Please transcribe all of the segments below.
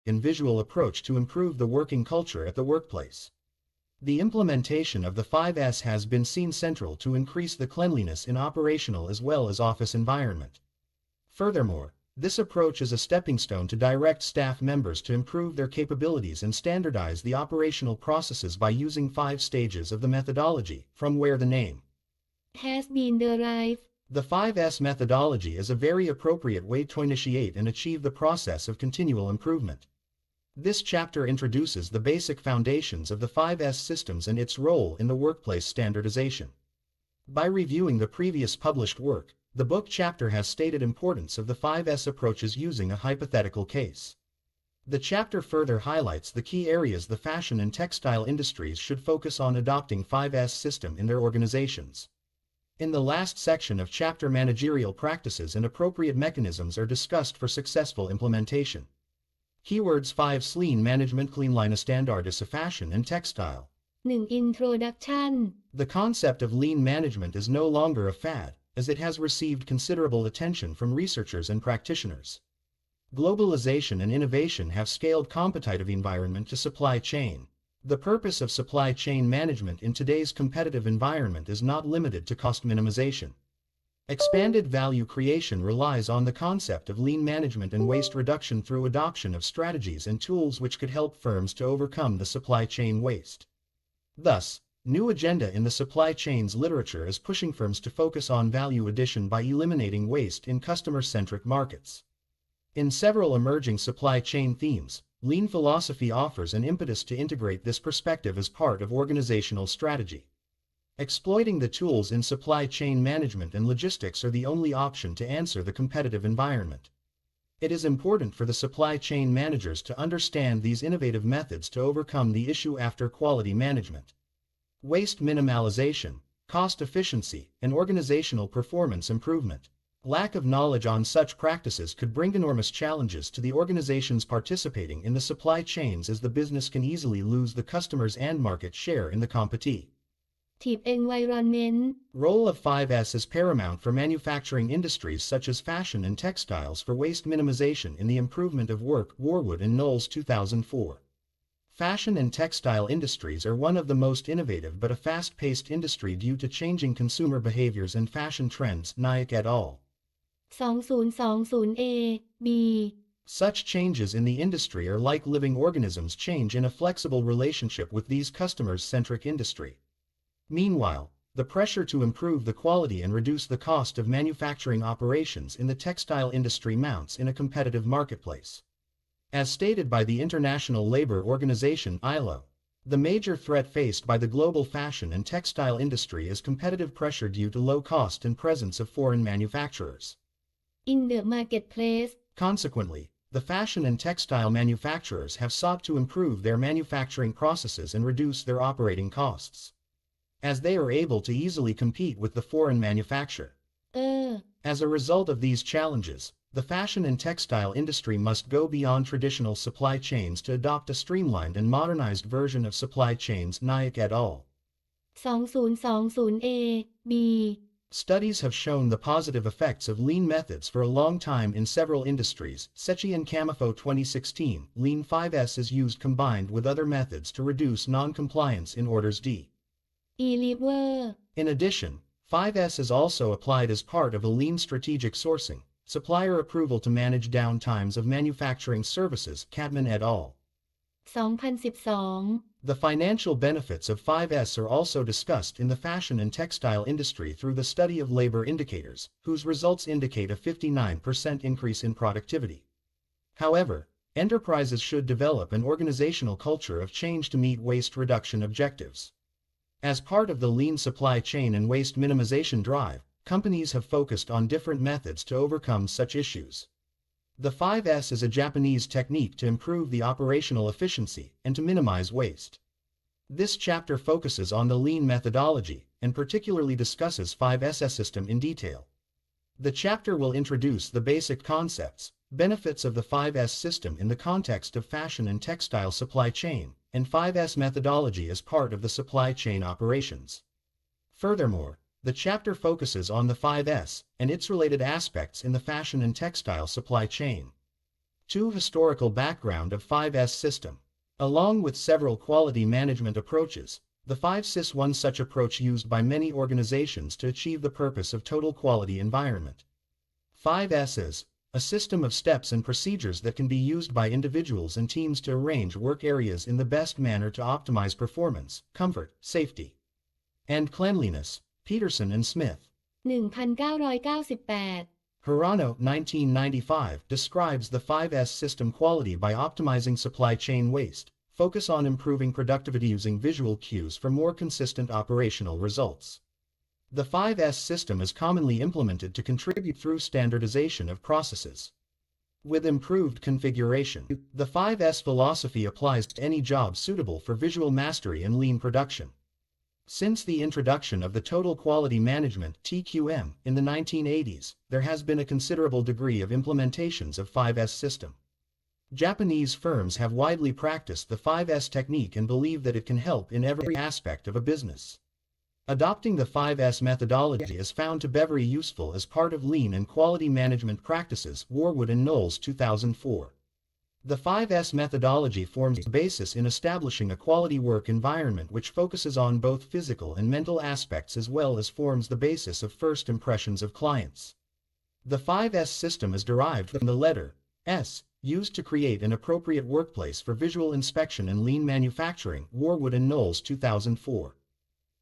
and visual approach to improve the working culture at the workplace. The implementation of the 5S has been seen central to increase the cleanliness in operational as well as office environment. Furthermore, this approach is a stepping stone to direct staff members to improve their capabilities and standardize the operational processes by using 5 stages of the methodology, from where the name has been derived. The 5S methodology is a very appropriate way to initiate and achieve the process of continual improvement. This chapter introduces the basic foundations of the 5S systems and its role in the workplace standardization. By reviewing the previous published work, the book chapter has stated importance of the 5S approaches using a hypothetical case. The chapter further highlights the key areas the fashion and textile industries should focus on adopting 5S system in their organizations. In the last section of chapter, managerial practices and appropriate mechanisms are discussed for successful implementation. Keywords 5 Lean Management Cleanline Standards of Fashion and Textile. 1. Introduction. The concept of lean management is no longer a fad, as it has received considerable attention from researchers and practitioners. Globalization and innovation have scaled competitive environment to supply chain. The purpose of supply chain management in today's competitive environment is not limited to cost minimization. Expanded value creation relies on the concept of lean management and waste reduction through adoption of strategies and tools which could help firms to overcome the supply chain waste. Thus, new agenda in the supply chains literature is pushing firms to focus on value addition by eliminating waste in customer-centric markets. In several emerging supply chain themes, lean philosophy offers an impetus to integrate this perspective as part of organizational strategy. Exploiting the tools in supply chain management and logistics are the only option to answer the competitive environment. It is important for the supply chain managers to understand these innovative methods to overcome the issue after quality management. Waste minimalization, cost efficiency, and organizational performance improvement. Lack of knowledge on such practices could bring enormous challenges to the organizations participating in the supply chains, as the business can easily lose the customers and market share in the competitive environment. Role of 5S is paramount for manufacturing industries such as fashion and textiles for waste minimization in the improvement of work. Warwood and Knowles 2004. Fashion and textile industries are one of the most innovative but a fast-paced industry due to changing consumer behaviors and fashion trends. Nayak et al. 2020 B. Such changes in the industry are like living organisms change in a flexible relationship with these customers-centric industry. Meanwhile, the pressure to improve the quality and reduce the cost of manufacturing operations in the textile industry mounts in a competitive marketplace. As stated by the International Labour Organization (ILO), the major threat faced by the global fashion and textile industry is competitive pressure due to low cost and presence of foreign manufacturers in the marketplace. Consequently, the fashion and textile manufacturers have sought to improve their manufacturing processes and reduce their operating costs, as they are able to easily compete with the foreign manufacturer. As a result of these challenges, the fashion and textile industry must go beyond traditional supply chains to adopt a streamlined and modernized version of supply chains. Nayak et al. 2020 B. Studies have shown the positive effects of lean methods for a long time in several industries. Sechi and Camifo 2016. Lean 5S is used combined with other methods to reduce non-compliance in orders deliver. In addition, 5S is also applied as part of a lean strategic sourcing, supplier approval to manage downtimes of manufacturing services. Cadman et al. 2012. The financial benefits of 5S are also discussed in the fashion and textile industry through the study of labor indicators, whose results indicate a 59% increase in productivity. However, enterprises should develop an organizational culture of change to meet waste reduction objectives. As part of the lean supply chain and waste minimization drive, companies have focused on different methods to overcome such issues. The 5S is a Japanese technique to improve the operational efficiency and to minimize waste. This chapter focuses on the lean methodology and particularly discusses 5S system in detail. The chapter will introduce the basic concepts, benefits of the 5S system in the context of fashion and textile supply chain, and 5S methodology as part of the supply chain operations. Furthermore, the chapter focuses on the 5S and its related aspects in the fashion and textile supply chain. 2. Historical background of 5S system. Along with several quality management approaches, the 5S one such approach used by many organizations to achieve the purpose of total quality environment. 5S is a system of steps and procedures that can be used by individuals and teams to arrange work areas in the best manner to optimize performance, comfort, safety, and cleanliness. Peterson and Smith. 1998 Hirano, 1995, describes the 5S system quality by optimizing supply chain waste, focus on improving productivity using visual cues for more consistent operational results. The 5S system is commonly implemented to contribute through standardization of processes. With improved configuration, the 5S philosophy applies to any job suitable for visual mastery and lean production. Since the introduction of the Total Quality Management (TQM) in the 1980s, there has been a considerable degree of implementations of 5S system. Japanese firms have widely practiced the 5S technique and believe that it can help in every aspect of a business. Adopting the 5S methodology is found to be very useful as part of lean and quality management practices. Warwood and Knowles, 2004. The 5S methodology forms the basis in establishing a quality work environment which focuses on both physical and mental aspects as well as forms the basis of first impressions of clients. The 5S system is derived from the letter S, used to create an appropriate workplace for visual inspection and lean manufacturing. Warwood and Knowles, 2004.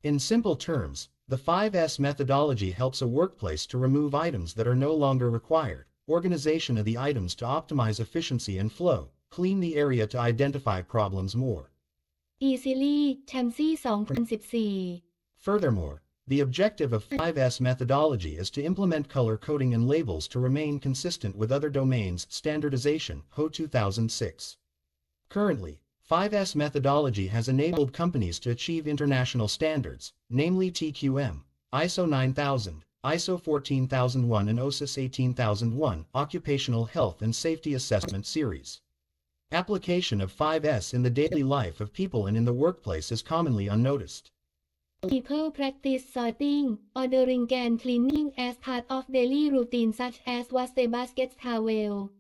In simple terms, the 5S methodology helps a workplace to remove items that are no longer required, organization of the items to optimize efficiency and flow, clean the area to identify problems more. easily แชมซี่ 2014 Furthermore, the objective of 5S methodology is to implement color coding and labels to remain consistent with other domains. Standardization, Ho, 2006. Currently, 5S methodology has enabled companies to achieve international standards, namely TQM, ISO 9000, ISO 14001 and OSIS 18001, Occupational Health and Safety Assessment Series. Application of 5S in the daily life of people and in the workplace is commonly unnoticed. People practice sorting, ordering and cleaning as part of daily routine such as wash the baskets, towel,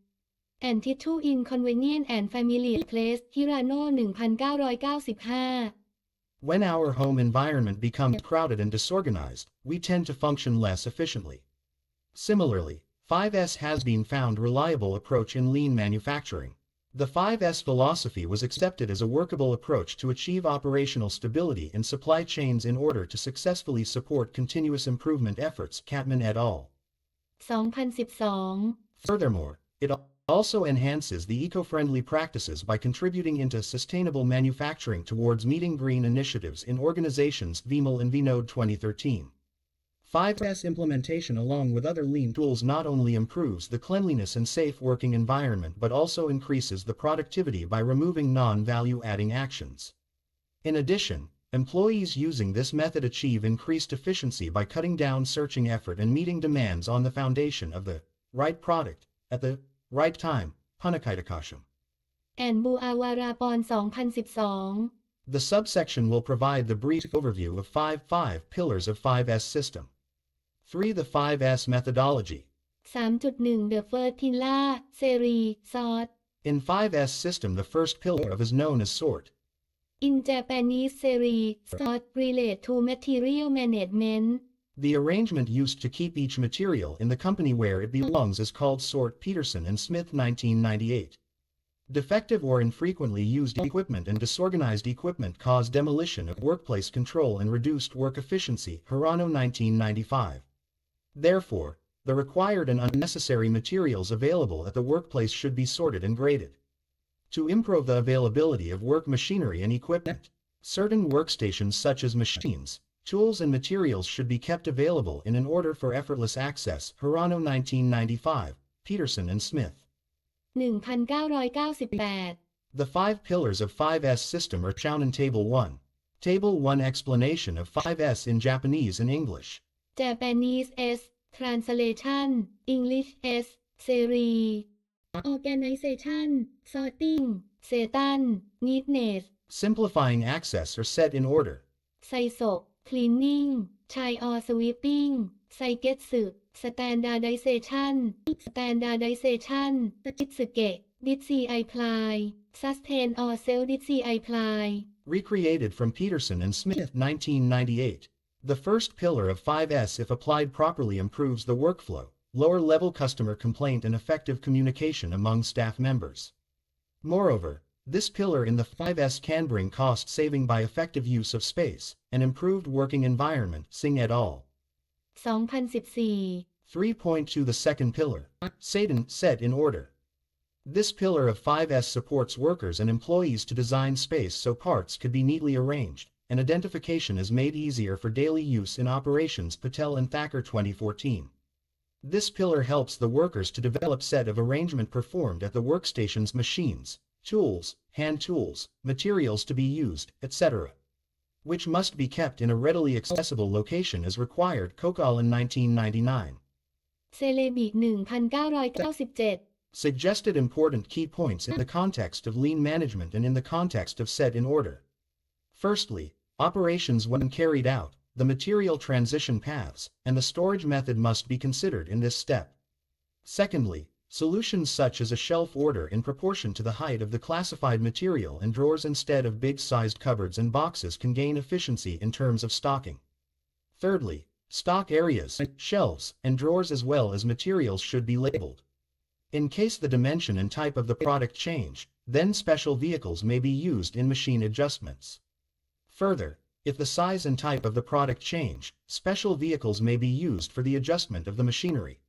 and tissue in convenient and familiar place. Hirano, 1995. When our home environment becomes crowded and disorganized, we tend to function less efficiently. Similarly, 5S has been found reliable approach in lean manufacturing. The 5S philosophy was accepted as a workable approach to achieve operational stability in supply chains in order to successfully support continuous improvement efforts. Catman et al. 2012 Furthermore, it also enhances the eco-friendly practices by contributing into sustainable manufacturing towards meeting green initiatives in organizations. Vimal and Vinod, 2013. 5S implementation along with other lean tools not only improves the cleanliness and safe working environment but also increases the productivity by removing non-value-adding actions. In addition, employees using this method achieve increased efficiency by cutting down searching effort and meeting demands on the foundation of the right product at the right time. Punakaitakasham. and Buawarapon 2012 The subsection will provide the brief overview of 5 pillars of 5S system. 3. The 5S methodology. 3.1 The Fertilla Series Sort. In 5S system, the first pillar is known as sort. In Japanese series sort relate to material management. The arrangement used to keep each material in the company where it belongs is called sort. Peterson and Smith, 1998. Defective or infrequently used equipment and disorganized equipment cause demolition of workplace control and reduced work efficiency. Hirano, 1995. Therefore, the required and unnecessary materials available at the workplace should be sorted and graded. To improve the availability of work machinery and equipment, certain workstations such as machines, tools and materials should be kept available in order for effortless access. Hirano, 1995, Peterson and Smith. 1998 The 5 pillars of 5S system are shown in Table 1. Table 1 explanation of 5S in Japanese and English. Japanese S Translation English S Series Organization Sorting Setan Neatness Simplifying access or set in order. Saiso Cleaning Chai or Sweeping Saiketsu Standardization Standardization Sachitsuke Did see I ply sustain or sell did see I ply Recreated from Peterson and Smith 1998. The first pillar of 5S if applied properly improves the workflow, lower-level customer complaint and effective communication among staff members. Moreover, this pillar in the 5S can bring cost saving by effective use of space, and improved working environment, Singh et al. 2014 3.2 The second pillar, set in order. This pillar of 5S supports workers and employees to design space so parts could be neatly arranged, and identification is made easier for daily use in operations. Patel and Thacker 2014. This pillar helps the workers to develop set of arrangement performed at the workstation's machines, tools, hand tools, materials to be used, etc., which must be kept in a readily accessible location as required. Kokal in 1999. เซเลบิ1997 Suggested important key points in the context of lean management and in the context of set in order. Firstly, operations when carried out, the material transition paths, and the storage method must be considered in this step. Secondly, solutions such as a shelf order in proportion to the height of the classified material and drawers instead of big-sized cupboards and boxes can gain efficiency in terms of stocking. Thirdly, stock areas, shelves, and drawers as well as materials should be labeled. In case the dimension and type of the product change, then special vehicles may be used in machine adjustments. Further, if the size and type of the product change, special vehicles may be used for the adjustment of the machinery.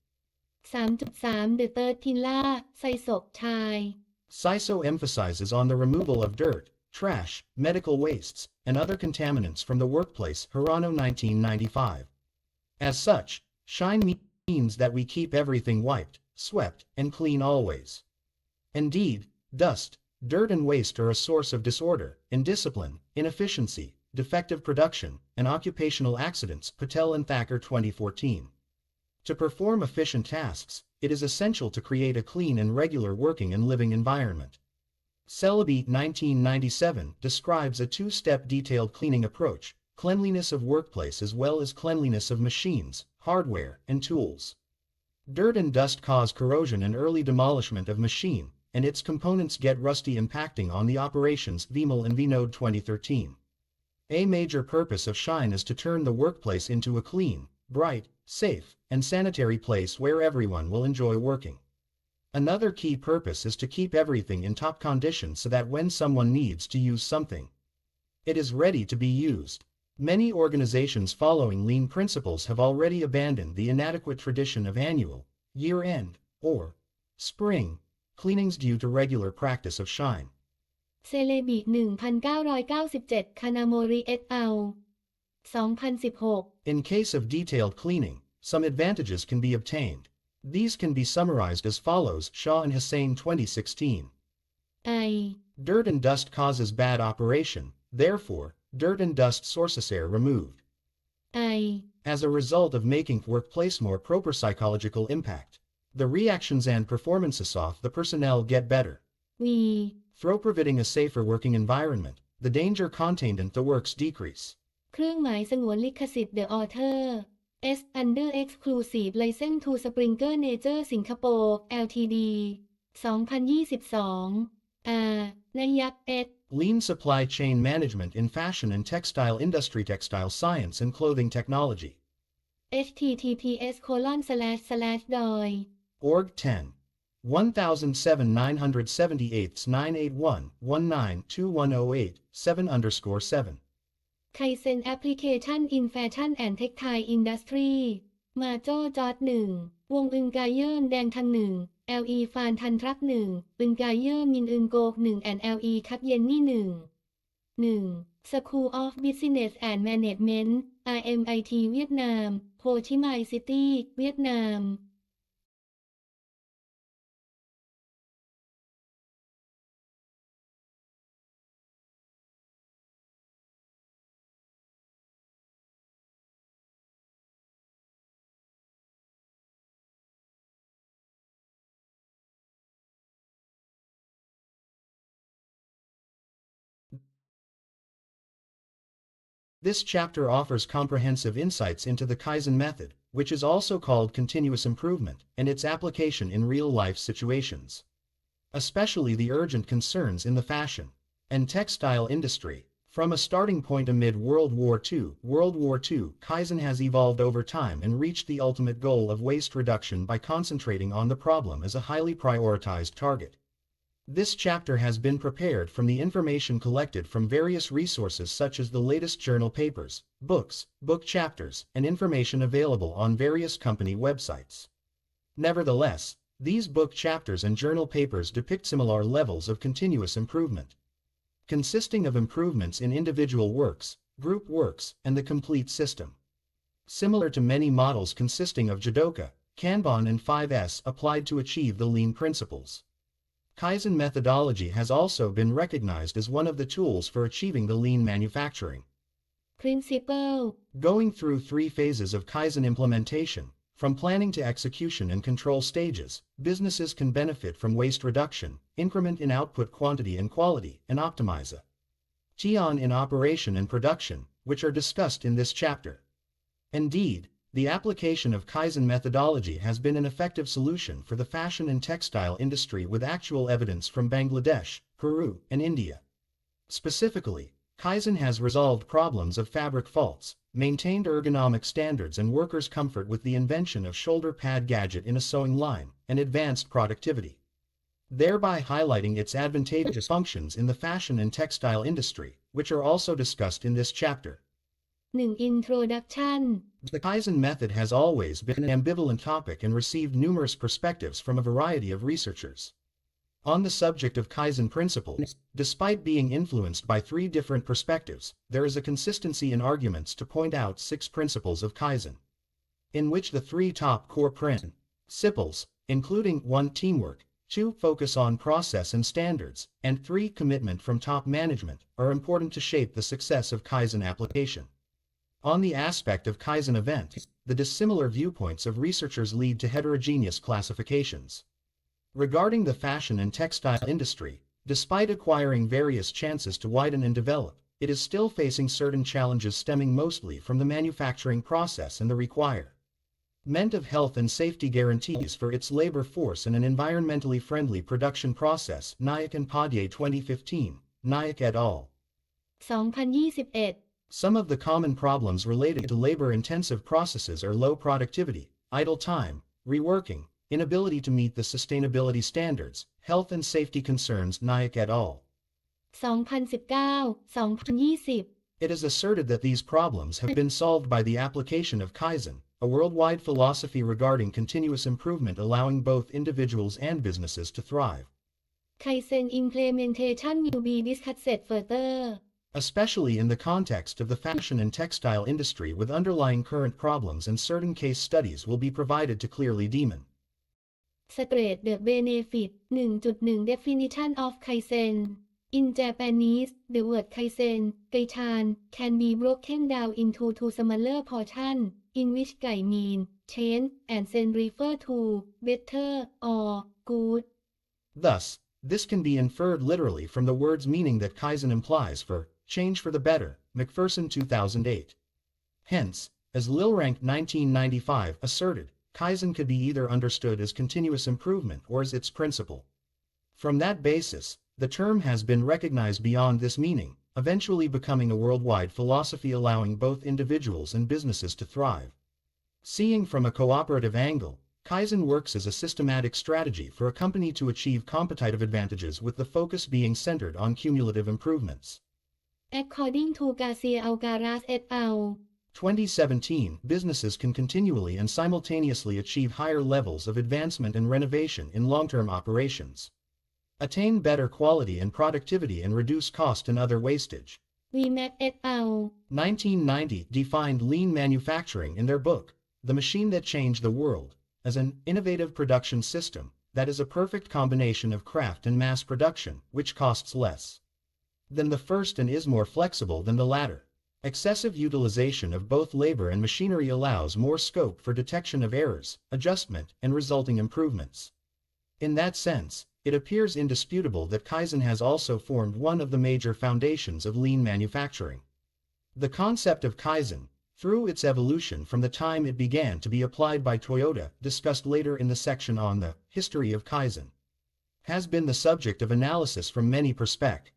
3.3 The third pillar ไซโศกชาย CISO emphasizes on the removal of dirt, trash, medical wastes, and other contaminants from the workplace. Hirano 1995. As such, shine means that we keep everything wiped, swept, and clean always. Indeed, dust, dirt and waste are a source of disorder, indiscipline, inefficiency, defective production, and occupational accidents. Patel and Thacker 2014. To perform efficient tasks, it is essential to create a clean and regular working and living environment. Celebi 1997 describes a two-step detailed cleaning approach, cleanliness of workplace as well as cleanliness of machines, hardware, and tools. Dirt and dust cause corrosion and early demolishment of machine, and its components get rusty, impacting on the operations. Vimal and Vinod 2013. A major purpose of Shine is to turn the workplace into a clean, bright, safe, and sanitary place where everyone will enjoy working. Another key purpose is to keep everything in top condition so that when someone needs to use something, it is ready to be used. Many organizations following lean principles have already abandoned the inadequate tradition of annual, year-end, or spring cleanings due to regular practice of Shine. เซเลบิ1997 คานาโมริเอตอัล 2016 In case of detailed cleaning, some advantages can be obtained. These can be summarized as follows. Shah and Hussain 2016. I Dirt and dust causes bad operation, therefore, dirt and dust sources are removed. I As a result of making workplace more proper psychological impact, the reactions and performances of the personnel get better. we Through providing a safer working environment, the danger contained in the works decrease. เครื่องหมายสงวนลิขสิทธิ์ The Author S Under Exclusive License to Springer Nature Singapore Ltd 2022 นยักษ์ S Lean supply chain management in fashion and textile industry, textile science and clothing technology. https://doi Org 10. 1007-978-981-19-2108, 7_7. Kaizen Application in Fashion and Textile Industry มาโจ้จอร์ด1วงอึนกาเยิร์นแดงทัง1 LE ฟานทันทรัก1อึนกาเยิร์นมินอึนโกก1 and LE คับเยนนี่1 School of Business and Management RMIT เวียดนามโฮชิไมห์ซิตี้เวียดนาม This chapter offers comprehensive insights into the Kaizen method, which is also called continuous improvement, and its application in real-life situations. especially the urgent concerns in the fashion and textile industry. From a starting point amid World War II, Kaizen has evolved over time and reached the ultimate goal of waste reduction by concentrating on the problem as a highly prioritized target. This chapter has been prepared from the information collected from various resources such as the latest journal papers, books, book chapters, and information available on various company websites. Nevertheless, these book chapters and journal papers depict similar levels of continuous improvement, consisting of improvements in individual works, group works, and the complete system. Similar to many models consisting of Jidoka, Kanban and 5S applied to achieve the lean principles. Kaizen methodology has also been recognized as one of the tools for achieving the lean manufacturing Principle. Going through 3 phases of Kaizen implementation, from planning to execution and control stages, businesses can benefit from waste reduction, increment in output quantity and quality, and optimize a Tion in operation and production, which are discussed in this chapter. Indeed, the application of Kaizen methodology has been an effective solution for the fashion and textile industry with actual evidence from Bangladesh, Peru, and India. Specifically, Kaizen has resolved problems of fabric faults, maintained ergonomic standards and workers' comfort with the invention of shoulder pad gadget in a sewing line, and advanced productivity, thereby highlighting its advantageous functions in the fashion and textile industry, which are also discussed in this chapter. 1. Introduction. The Kaizen method has always been an ambivalent topic and received numerous perspectives from a variety of researchers. On the subject of Kaizen principles, despite being influenced by 3 different perspectives, there is a consistency in arguments to point out 6 principles of Kaizen, in which the 3 top core principles, including 1. Teamwork, 2. Focus on process and standards, and 3. Commitment from top management, are important to shape the success of Kaizen application. On the aspect of Kaizen events, the dissimilar viewpoints of researchers lead to heterogeneous classifications. Regarding the fashion and textile industry, despite acquiring various chances to widen and develop, it is still facing certain challenges stemming mostly from the manufacturing process and the requirement of health and safety guarantees for its labor force and an environmentally friendly production process. Nayak and Padye 2015, Nayak et al. 2021 Some of the common problems related to labor-intensive processes are low productivity, idle time, reworking, inability to meet the sustainability standards, health and safety concerns. Nayak et al. 2019-2020 It is asserted that these problems have been solved by the application of Kaizen, a worldwide philosophy regarding continuous improvement allowing both individuals and businesses to thrive. Kaizen implementation will be discussed further, especially in the context of the fashion and textile industry, with underlying current problems and certain case studies will be provided to clearly demonstrate the benefit. 1.1 Definition of Kaizen. In Japanese, the word Kaizen, Kaitan, can be broken down into 2 smaller portions, in which Kai mean change and Sen refer to better or good. Thus, this can be inferred literally from the word's meaning that Kaizen implies for change for the better, McPherson 2008. Hence, as Lilrank 1995 asserted, Kaizen could be either understood as continuous improvement or as its principle. From that basis, the term has been recognized beyond this meaning, eventually becoming a worldwide philosophy allowing both individuals and businesses to thrive. Seeing from a cooperative angle, Kaizen works as a systematic strategy for a company to achieve competitive advantages, with the focus being centered on cumulative improvements. According to Garcia Alcaraz et al. 2017, businesses can continually and simultaneously achieve higher levels of advancement and renovation in long-term operations, attain better quality and productivity, and reduce cost and other wastage. Mac et al. 1990 defined lean manufacturing in their book, The Machine That Changed the World, as an innovative production system that is a perfect combination of craft and mass production, which costs less than the first and is more flexible than the latter. Excessive utilization of both labor and machinery allows more scope for detection of errors, adjustment, and resulting improvements. In that sense, it appears indisputable that Kaizen has also formed one of the major foundations of lean manufacturing. The concept of Kaizen, through its evolution from the time it began to be applied by Toyota, discussed later in the section on the history of Kaizen, has been the subject of analysis from many perspectives.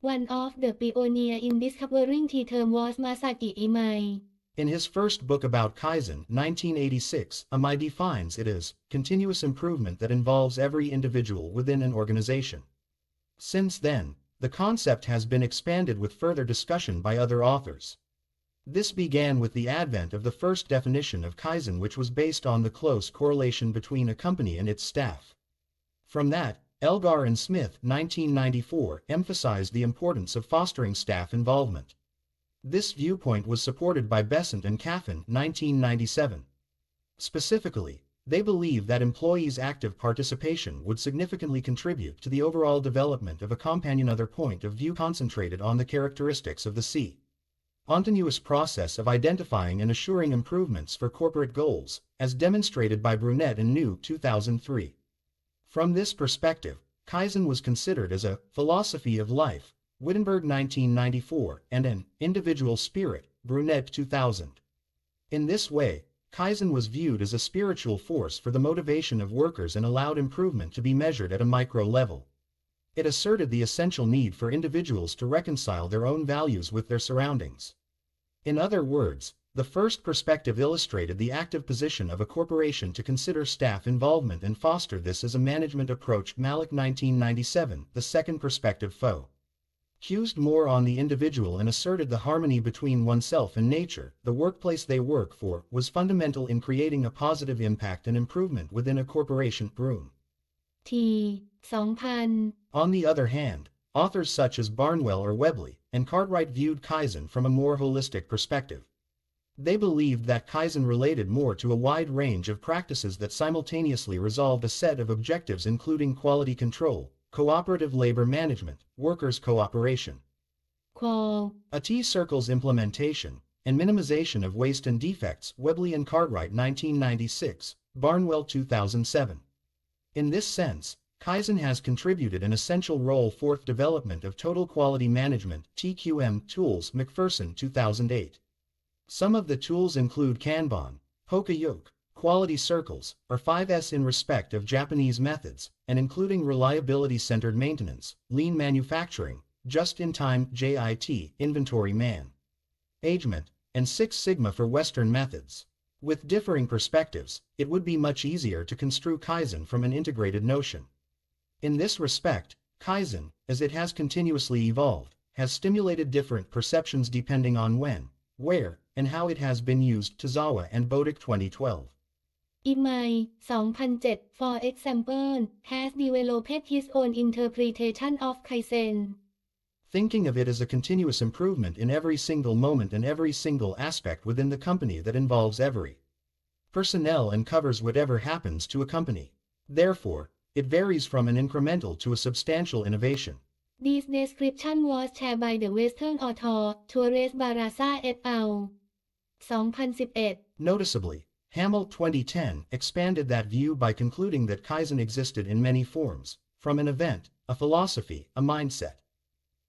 One of the pioneers in discovering the term was Masaki Imai. In his first book about Kaizen, 1986, Imai defines it as continuous improvement that involves every individual within an organization. Since then, the concept has been expanded with further discussion by other authors. This began with the advent of the first definition of Kaizen, which was based on the close correlation between a company and its staff. From that, Elgar and Smith, 1994, emphasized the importance of fostering staff involvement. This viewpoint was supported by Besant and Caffin, 1997. Specifically, they believe that employees' active participation would significantly contribute to the overall development of a company. Another point of view concentrated on the characteristics of the continuous process of identifying and assuring improvements for corporate goals, as demonstrated by Brunet and New, 2003. From this perspective, Kaizen was considered as a philosophy of life, Wittenberg, 1994, and an individual spirit, Brunet, 2000. In this way, Kaizen was viewed as a spiritual force for the motivation of workers and allowed improvement to be measured at a micro level. It asserted the essential need for individuals to reconcile their own values with their surroundings. In other words, the first perspective illustrated the active position of a corporation to consider staff involvement and foster this as a management approach. Malik, 1997. The second perspective focused more on the individual and asserted the harmony between oneself and nature. The workplace they work for was fundamental in creating a positive impact and improvement within a corporation. Broom. 2000 On the other hand, authors such as Barnwell or Webley and Cartwright viewed Kaizen from a more holistic perspective. They believed that Kaizen related more to a wide range of practices that simultaneously resolved a set of objectives including quality control, cooperative labor management, workers' cooperation, a T-circles implementation, and minimization of waste and defects. Webley and Cartwright, 1996, Barnwell, 2007. In this sense, Kaizen has contributed an essential role for development of total quality management (TQM) tools. McPherson, 2008. Some of the tools include Kanban, Poka-yoke, quality circles, or 5S in respect of Japanese methods, and including reliability-centered maintenance, lean manufacturing, just-in-time (JIT) inventory management, and Six Sigma for Western methods. With differing perspectives, it would be much easier to construe Kaizen from an integrated notion. In this respect, Kaizen, as it has continuously evolved, has stimulated different perceptions depending on when, where, and how it has been used. Tozawa and Bodick, 2012. Imai, 2007, for example, has developed his own interpretation of Kaizen. Thinking of it as a continuous improvement in every single moment and every single aspect within the company that involves every personnel and covers whatever happens to a company. Therefore, it varies from an incremental to a substantial innovation. This description was shared by the Western author, Torres Barraza et al. 2011. Noticeably, Hamill, 2010, expanded that view by concluding that Kaizen existed in many forms, from an event, a philosophy, a mindset,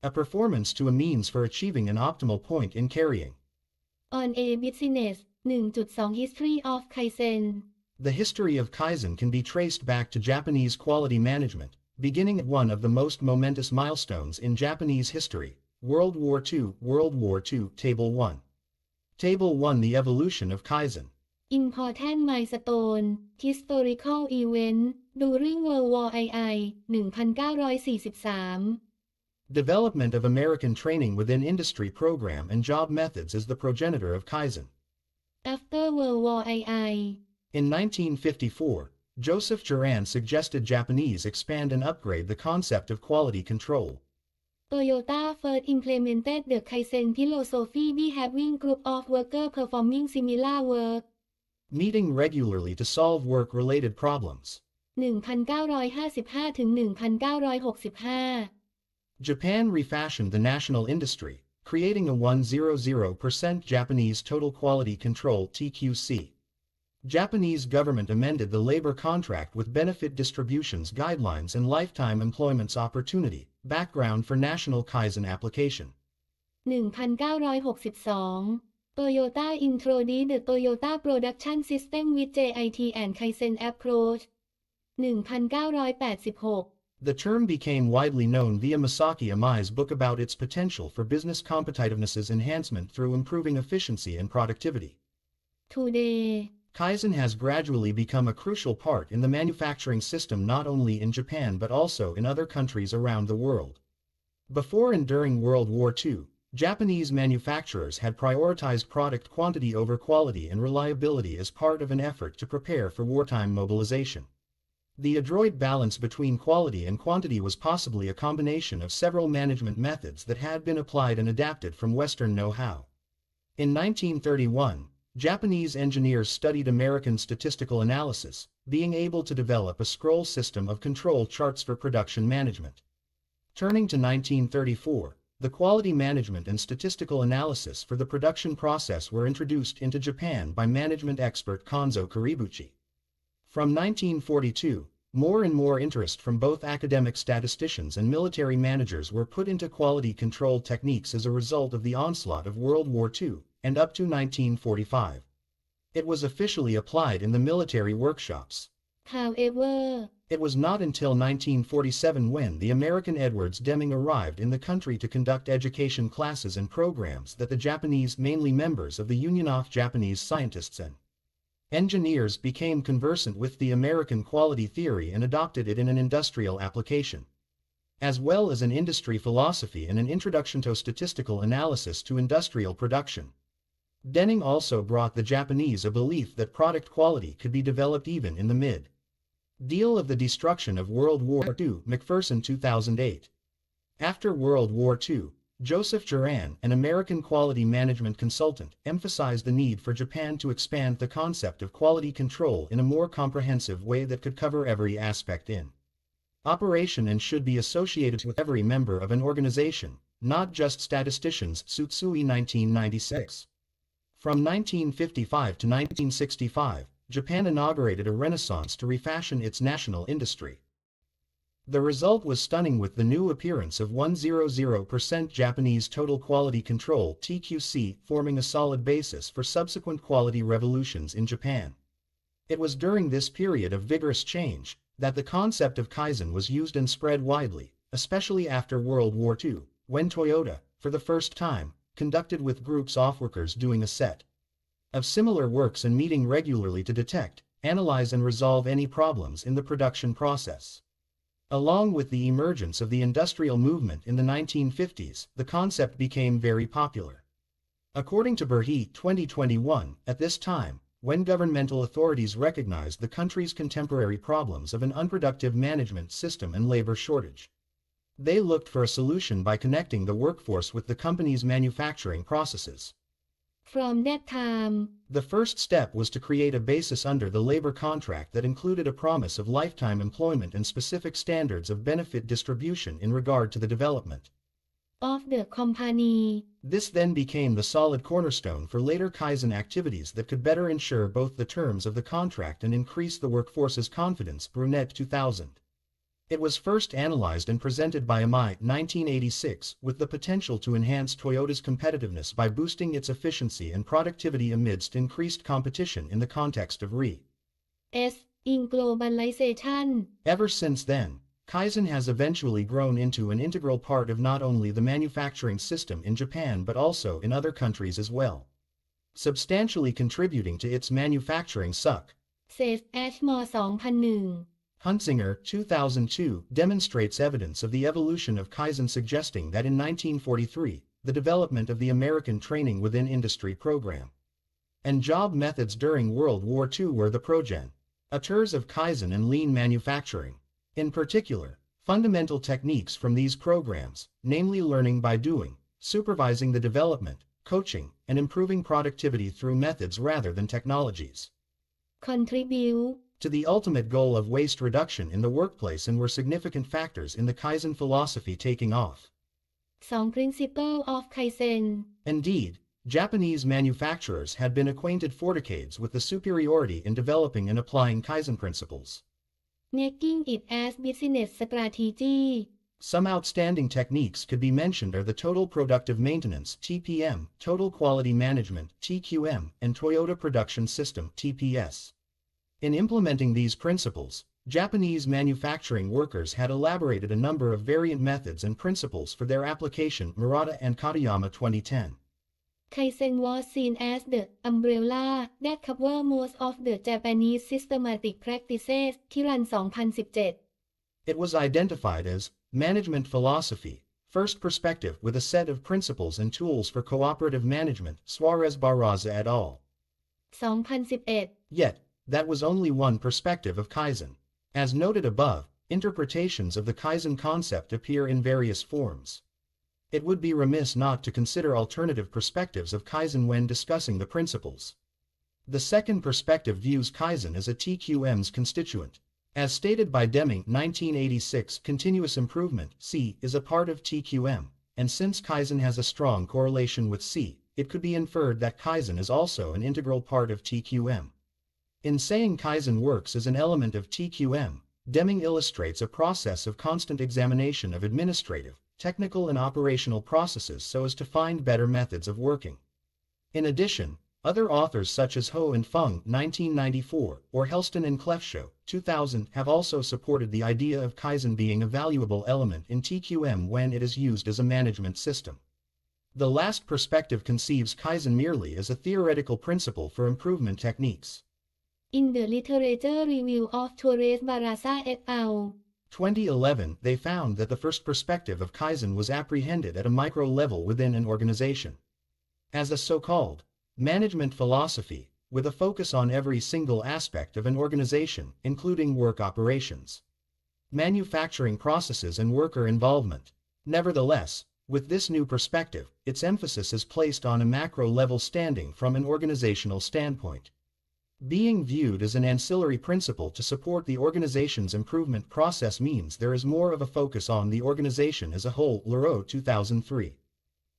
a performance to a means for achieving an optimal point in carrying on a business. 1.2 History of Kaizen. The history of Kaizen can be traced back to Japanese quality management, beginning at one of the most momentous milestones in Japanese history, World War II. World War II, Table 1. Table 1. The evolution of Kaizen. Important milestone, historical event, during World War II, 1943. Development of American training within industry program and job methods is the progenitor of Kaizen. After World War II. In 1954, Joseph Juran suggested Japanese expand and upgrade the concept of quality control. Toyota first implemented the Kaizen philosophy by having group of workers performing similar work, meeting regularly to solve work-related problems. 1955 ถึง 1965. Japan refashioned the national industry, creating a 100% Japanese Total Quality Control (TQC). Japanese government amended the labor contract with benefit distributions guidelines and lifetime employment's opportunity, background for national Kaizen application. 1962. Toyota introduced the Toyota Production System with JIT and Kaizen approach. 1986 The term became widely known via Masaki Amai's book about its potential for business competitiveness's enhancement through improving efficiency and productivity. Today Kaizen has gradually become a crucial part in the manufacturing system not only in Japan but also in other countries around the world. Before and during World War II, Japanese manufacturers had prioritized product quantity over quality and reliability as part of an effort to prepare for wartime mobilization. The adroit balance between quality and quantity was possibly a combination of several management methods that had been applied and adapted from Western know-how. In 1931, Japanese engineers studied American statistical analysis, being able to develop a scroll system of control charts for production management. Turning to 1934, the quality management and statistical analysis for the production process were introduced into Japan by management expert Kanzo Karibuchi. From 1942, more and more interest from both academic statisticians and military managers were put into quality control techniques as a result of the onslaught of World War II, and up to 1945. It was officially applied in the military workshops. However, it was not until 1947 when the American Edwards Deming arrived in the country to conduct education classes and programs that the Japanese, mainly members of the Union of Japanese Scientists and engineers, became conversant with the American quality theory and adopted it in an industrial application, as well as an industry philosophy and an introduction to statistical analysis to industrial production. Denning also brought the Japanese a belief that product quality could be developed even in the mid-deal of the destruction of World War II, McPherson 2008. After World War II, Joseph Juran, an American quality management consultant, emphasized the need for Japan to expand the concept of quality control in a more comprehensive way that could cover every aspect in operation and should be associated with every member of an organization, not just statisticians. Tsutsui 1996. From 1955 to 1965, Japan inaugurated a renaissance to refashion its national industry. The result was stunning, with the new appearance of 100% Japanese Total Quality Control (TQC) forming a solid basis for subsequent quality revolutions in Japan. It was during this period of vigorous change that the concept of Kaizen was used and spread widely, especially after World War II, when Toyota, for the first time, conducted with groups of workers doing a set of similar works and meeting regularly to detect, analyze and resolve any problems in the production process. Along with the emergence of the industrial movement in the 1950s, the concept became very popular. According to Berhe 2021, at this time, when governmental authorities recognized the country's contemporary problems of an unproductive management system and labor shortage, they looked for a solution by connecting the workforce with the company's manufacturing processes. From that time, the first step was to create a basis under the labor contract that included a promise of lifetime employment and specific standards of benefit distribution in regard to the development of the company. This then became the solid cornerstone for later Kaizen activities that could better ensure both the terms of the contract and increase the workforce's confidence. Brunette 2000. It was first analyzed and presented by Amai 1986 with the potential to enhance Toyota's competitiveness by boosting its efficiency and productivity amidst increased competition in the context of in globalization. Ever since then, Kaizen has eventually grown into an integral part of not only the manufacturing system in Japan but also in other countries as well, substantially contributing to its manufacturing success. Says Ashmore 2001. Huntsinger 2002 demonstrates evidence of the evolution of Kaizen, suggesting that in 1943, the development of the American Training Within Industry program and job methods during World War II were the progenitors of Kaizen and lean manufacturing. In particular, fundamental techniques from these programs, namely learning by doing, supervising the development, coaching, and improving productivity through methods rather than technologies, contribute to the ultimate goal of waste reduction in the workplace and were significant factors in the Kaizen philosophy taking off. 2 Principle of Kaizen. Indeed, Japanese manufacturers had been acquainted for decades with the superiority in developing and applying Kaizen principles, making it as business strategy. Some outstanding techniques could be mentioned are the Total Productive Maintenance (TPM), Total Quality Management (TQM), and Toyota Production System (TPS). In implementing these principles, Japanese manufacturing workers had elaborated a number of variant methods and principles for their application. Murata and Katayama 2010. Kaizen was seen as the umbrella that covered most of the Japanese systematic practices. Kiran 2017. It was identified as management philosophy, first perspective with a set of principles and tools for cooperative management. Suarez Barraza et al. 2011. Yet, that was only one perspective of Kaizen. As noted above, interpretations of the Kaizen concept appear in various forms. It would be remiss not to consider alternative perspectives of Kaizen when discussing the principles. The second perspective views Kaizen as a TQM's constituent. As stated by Deming 1986, continuous improvement C is a part of TQM, and since Kaizen has a strong correlation with C, it could be inferred that Kaizen is also an integral part of TQM. In saying Kaizen works as an element of TQM, Deming illustrates a process of constant examination of administrative, technical and operational processes so as to find better methods of working. In addition, other authors such as Ho and Feng 1994 or Helston and Klefshow 2000 have also supported the idea of Kaizen being a valuable element in TQM when it is used as a management system. The last perspective conceives Kaizen merely as a theoretical principle for improvement techniques. In the literature review of Torres Barraza et al. 2011, they found that the first perspective of Kaizen was apprehended at a micro level within an organization. As a so-called management philosophy, with a focus on every single aspect of an organization, including work operations, manufacturing processes and worker involvement. Nevertheless, with this new perspective, its emphasis is placed on a macro level standing from an organizational standpoint. Being viewed as an ancillary principle to support the organization's improvement process means there is more of a focus on the organization as a whole. Leroux 2003.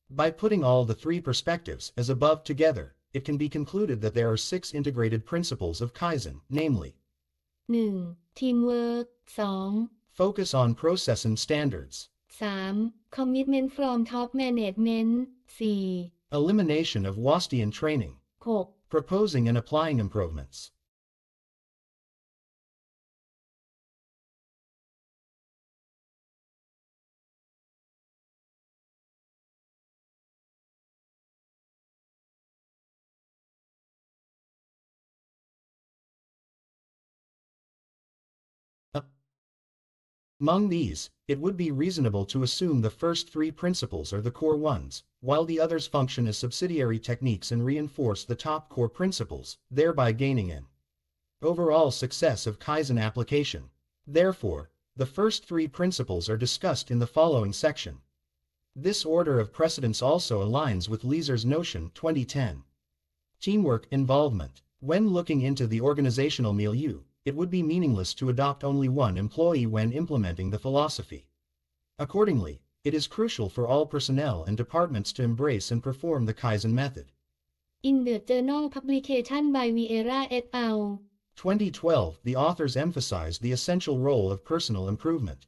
By putting all the three perspectives as above together, it can be concluded that there are 6 integrated principles of Kaizen, namely 1. Teamwork 2. focus on process and standards, 3. Commitment from top management 4. elimination of Wastian training, 6. proposing and applying improvements. Among these, it would be reasonable to assume the first 3 principles are the core ones, while the others function as subsidiary techniques and reinforce the top core principles, thereby gaining an overall success of Kaizen application. Therefore, the first 3 principles are discussed in the following section. This order of precedence also aligns with Leeser's notion 2010. Teamwork involvement. When looking into the organizational milieu, it would be meaningless to adopt only one employee when implementing the philosophy. Accordingly, it is crucial for all personnel and departments to embrace and perform the Kaizen method. In the journal publication by Vieira et al. 2012, the authors emphasized the essential role of personal improvement.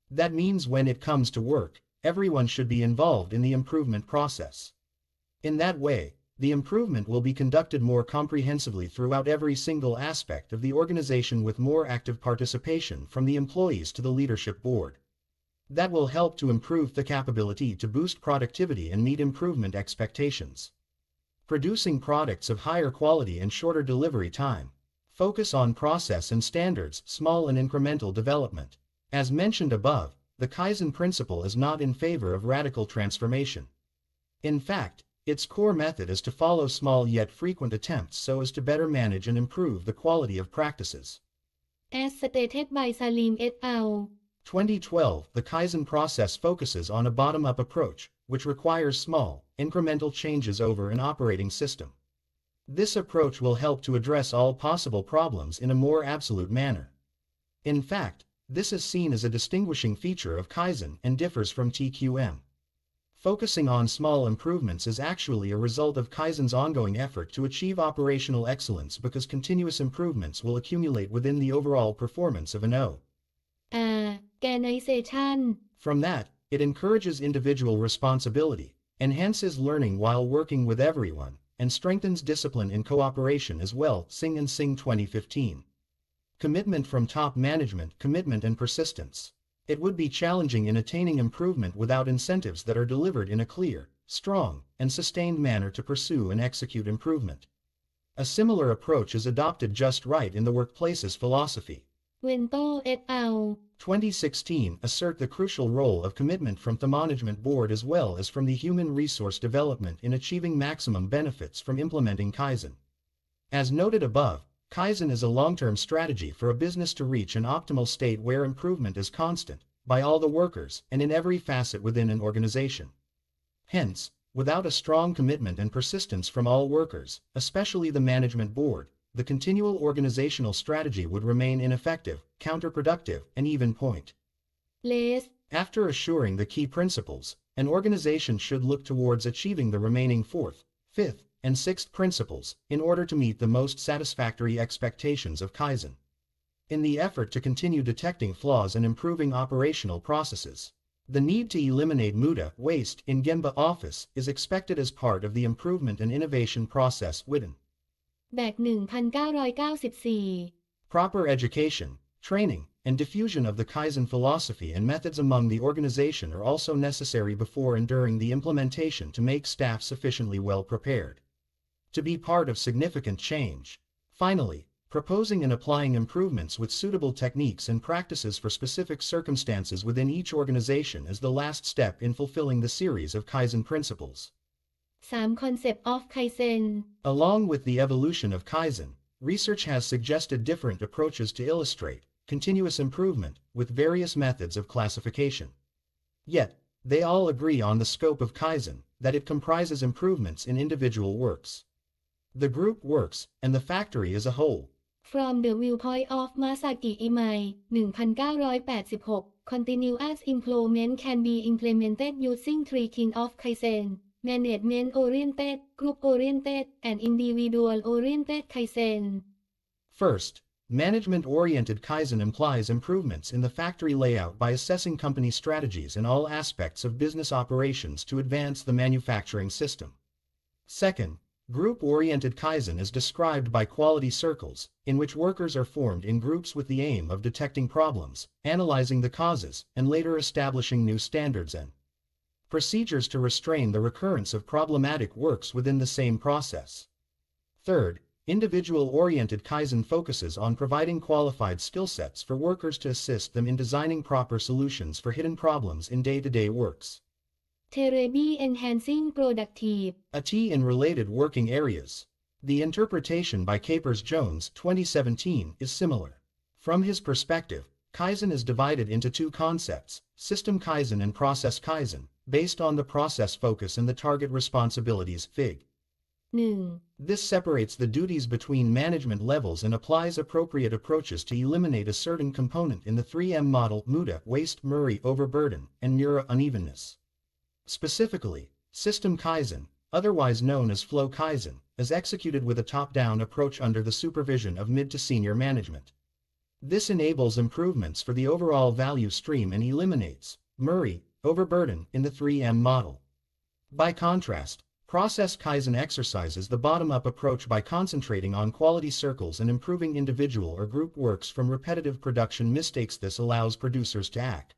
That means when it comes to work, everyone should be involved in the improvement process. In that way, the improvement will be conducted more comprehensively throughout every single aspect of the organization with more active participation from the employees to the leadership board. That will help to improve the capability to boost productivity and meet improvement expectations. Producing products of higher quality and shorter delivery time. Focus on process and standards, small and incremental development. As mentioned above, the Kaizen principle is not in favor of radical transformation. In fact, its core method is to follow small yet frequent attempts so as to better manage and improve the quality of practices. As stated by Salim et al. 2012, the Kaizen process focuses on a bottom-up approach, which requires small, incremental changes over an operating system. This approach will help to address all possible problems in a more absolute manner. In fact, this is seen as a distinguishing feature of Kaizen and differs from TQM. Focusing on small improvements is actually a result of Kaizen's ongoing effort to achieve operational excellence because continuous improvements will accumulate within the overall performance of an organization. From that, it encourages individual responsibility, enhances learning while working with everyone, and strengthens discipline and cooperation as well. Singh and Singh 2015. Commitment from top management, commitment and persistence. It would be challenging in attaining improvement without incentives that are delivered in a clear, strong, and sustained manner to pursue and execute improvement. A similar approach is adopted just right in the workplace's philosophy. Wento et al. 2016 assert the crucial role of commitment from the management board as well as from the human resource development in achieving maximum benefits from implementing Kaizen. As noted above, Kaizen is a long-term strategy for a business to reach an optimal state where improvement is constant, by all the workers and in every facet within an organization. Hence, without a strong commitment and persistence from all workers, especially the management board, the continual organizational strategy would remain ineffective, counterproductive, and even pointless. After assuring the key principles, an organization should look towards achieving the remaining fourth, fifth, and sixth principles in order to meet the most satisfactory expectations of Kaizen. In the effort to continue detecting flaws and improving operational processes, the need to eliminate muda waste in Gemba office is expected as part of the improvement and innovation process within. แบบ 1994 Proper education, training, and diffusion of the Kaizen philosophy and methods among the organization are also necessary before and during the implementation to make staff sufficiently well prepared to be part of significant change. Finally, proposing and applying improvements with suitable techniques and practices for specific circumstances within each organization is the last step in fulfilling the series of Kaizen principles. 3 Concept of Kaizen. Along with the evolution of Kaizen, research has suggested different approaches to illustrate continuous improvement with various methods of classification. Yet, they all agree on the scope of Kaizen, that it comprises improvements in individual works, the group works, and the factory as a whole. From the viewpoint of Masaki Imai, 1986, continuous improvement can be implemented using 3 kinds of Kaizen: management-oriented, group-oriented, and individual-oriented Kaizen. First, management-oriented Kaizen implies improvements in the factory layout by assessing company strategies in all aspects of business operations to advance the manufacturing system. Second, group-oriented Kaizen is described by quality circles, in which workers are formed in groups with the aim of detecting problems, analyzing the causes, and later establishing new standards and procedures to restrain the recurrence of problematic works within the same process. Third, individual-oriented Kaizen focuses on providing qualified skill sets for workers to assist them in designing proper solutions for hidden problems in day-to-day works. Therapy enhancing productive. A T in related working areas. The interpretation by Capers-Jones 2017 is similar. From his perspective, Kaizen is divided into 2 concepts, System Kaizen and Process Kaizen, based on the process focus and the target responsibilities Fig. 1. This separates the duties between management levels and applies appropriate approaches to eliminate a certain component in the 3M model: muda waste, Murray overburden, and Mura unevenness. Specifically, System Kaizen, otherwise known as Flow Kaizen, is executed with a top-down approach under the supervision of mid to senior management. This enables improvements for the overall value stream and eliminates Murray overburden in the 3M model. By contrast, Process Kaizen exercises the bottom-up approach by concentrating on quality circles and improving individual or group works from repetitive production mistakes. This allows producers to act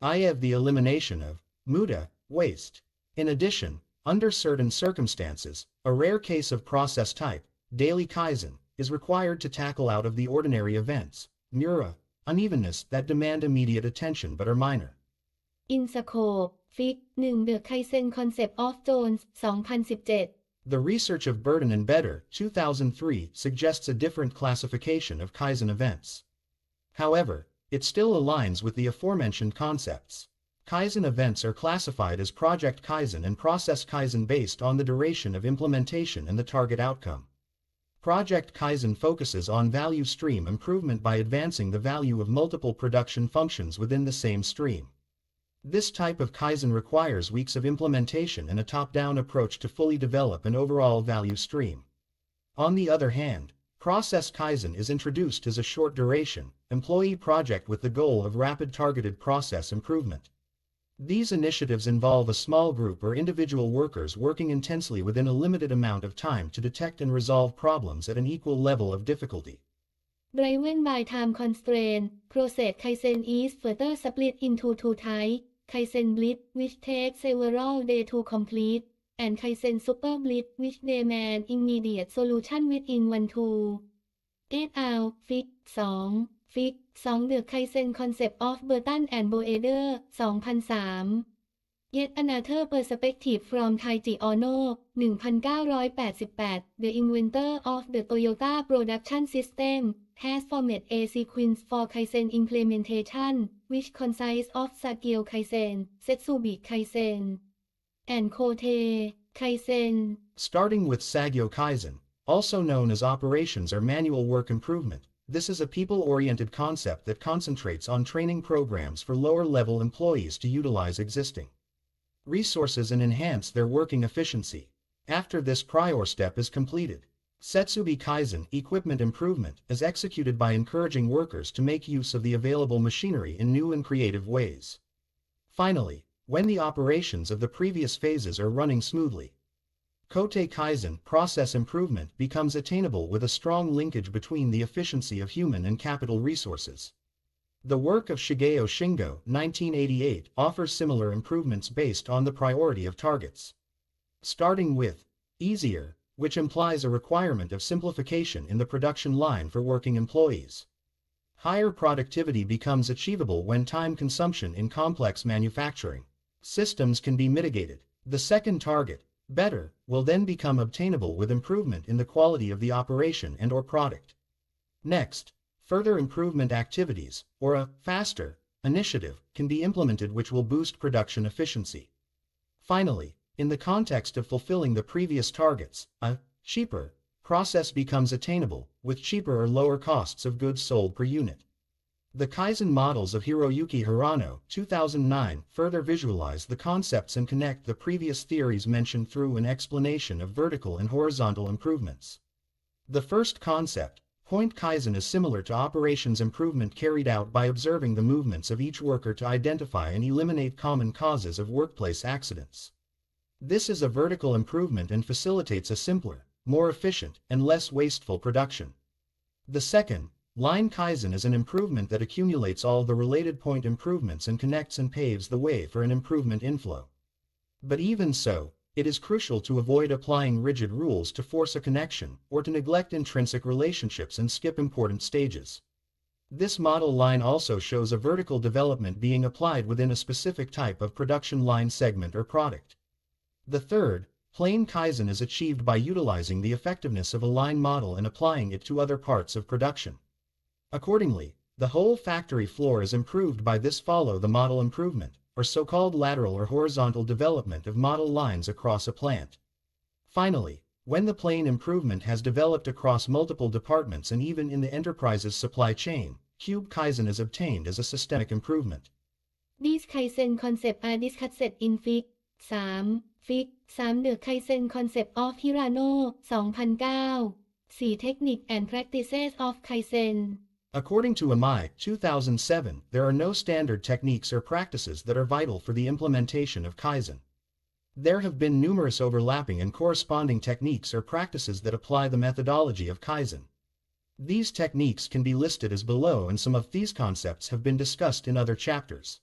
have the elimination of muda waste. In addition, under certain circumstances, a rare case of process type, daily Kaizen, is required to tackle out of the ordinary events, Mura unevenness, that demand immediate attention but are minor. In Scope, Fig. 1 The Kaizen Concept of Jones 2017. The research of Burden and Better 2003 suggests a different classification of Kaizen events. However, it still aligns with the aforementioned concepts. Kaizen events are classified as Project Kaizen and Process Kaizen based on the duration of implementation and the target outcome. Project Kaizen focuses on value stream improvement by advancing the value of multiple production functions within the same stream. This type of Kaizen requires weeks of implementation and a top-down approach to fully develop an overall value stream. On the other hand, Process Kaizen is introduced as a short-duration, employee project with the goal of rapid targeted process improvement. These initiatives involve a small group or individual workers working intensely within a limited amount of time to detect and resolve problems at an equal level of difficulty. Driven by time constraint, process Kaizen is further split into two types, Kaizen Blitz, which takes several days to complete, and Kaizen Super Blitz, which demand immediate solution within 1 to 8 hours. Fix 2. Fix 2 The Kaizen Concept of Burton and Boeder, 2003. Yet Another Perspective from Taiji Ono, 1988, the inventor of the Toyota Production System, has formed a sequence for Kaizen implementation, which consists of Scale Kaizen, Setsubi Kaizen, and Kote Kaizen. Starting with Sagyo Kaizen, also known as operations or manual work improvement, this is a people-oriented concept that concentrates on training programs for lower-level employees to utilize existing resources and enhance their working efficiency. After this prior step is completed, Setsubi Kaizen equipment improvement is executed by encouraging workers to make use of the available machinery in new and creative ways. Finally, when the operations of the previous phases are running smoothly, Kote Kaizen process improvement becomes attainable with a strong linkage between the efficiency of human and capital resources. The work of Shigeo Shingo, 1988, offers similar improvements based on the priority of targets. Starting with easier, which implies a requirement of simplification in the production line for working employees. Higher productivity becomes achievable when time consumption in complex manufacturing systems can be mitigated. The second target, better, will then become obtainable with improvement in the quality of the operation and/or product. Next, further improvement activities, or a faster initiative, can be implemented which will boost production efficiency. Finally, in the context of fulfilling the previous targets, a cheaper process becomes attainable, with cheaper or lower costs of goods sold per unit. The Kaizen models of Hiroyuki Hirano, 2009, further visualize the concepts and connect the previous theories mentioned through an explanation of vertical and horizontal improvements. The first concept, Point Kaizen, is similar to operations improvement carried out by observing the movements of each worker to identify and eliminate common causes of workplace accidents. This is a vertical improvement and facilitates a simpler, more efficient, and less wasteful production. The second, Line Kaizen, is an improvement that accumulates all the related point improvements and connects and paves the way for an improvement inflow. But even so, it is crucial to avoid applying rigid rules to force a connection or to neglect intrinsic relationships and skip important stages. This model line also shows a vertical development being applied within a specific type of production line segment or product. The third, Plain Kaizen, is achieved by utilizing the effectiveness of a line model and applying it to other parts of production. Accordingly, the whole factory floor is improved by this follow the model improvement, or so-called lateral or horizontal development of model lines across a plant. Finally, when the plain improvement has developed across multiple departments and even in the enterprise's supply chain, Cube Kaizen is obtained as a systemic improvement. These Kaizen concepts are discussed in Fig. 3. Fig. 3 The Kaizen Concept of Hirano, 2009. See Technique and Practices of Kaizen. According to Amai, 2007, there are no standard techniques or practices that are vital for the implementation of Kaizen. There have been numerous overlapping and corresponding techniques or practices that apply the methodology of Kaizen. These techniques can be listed as below, and some of these concepts have been discussed in other chapters.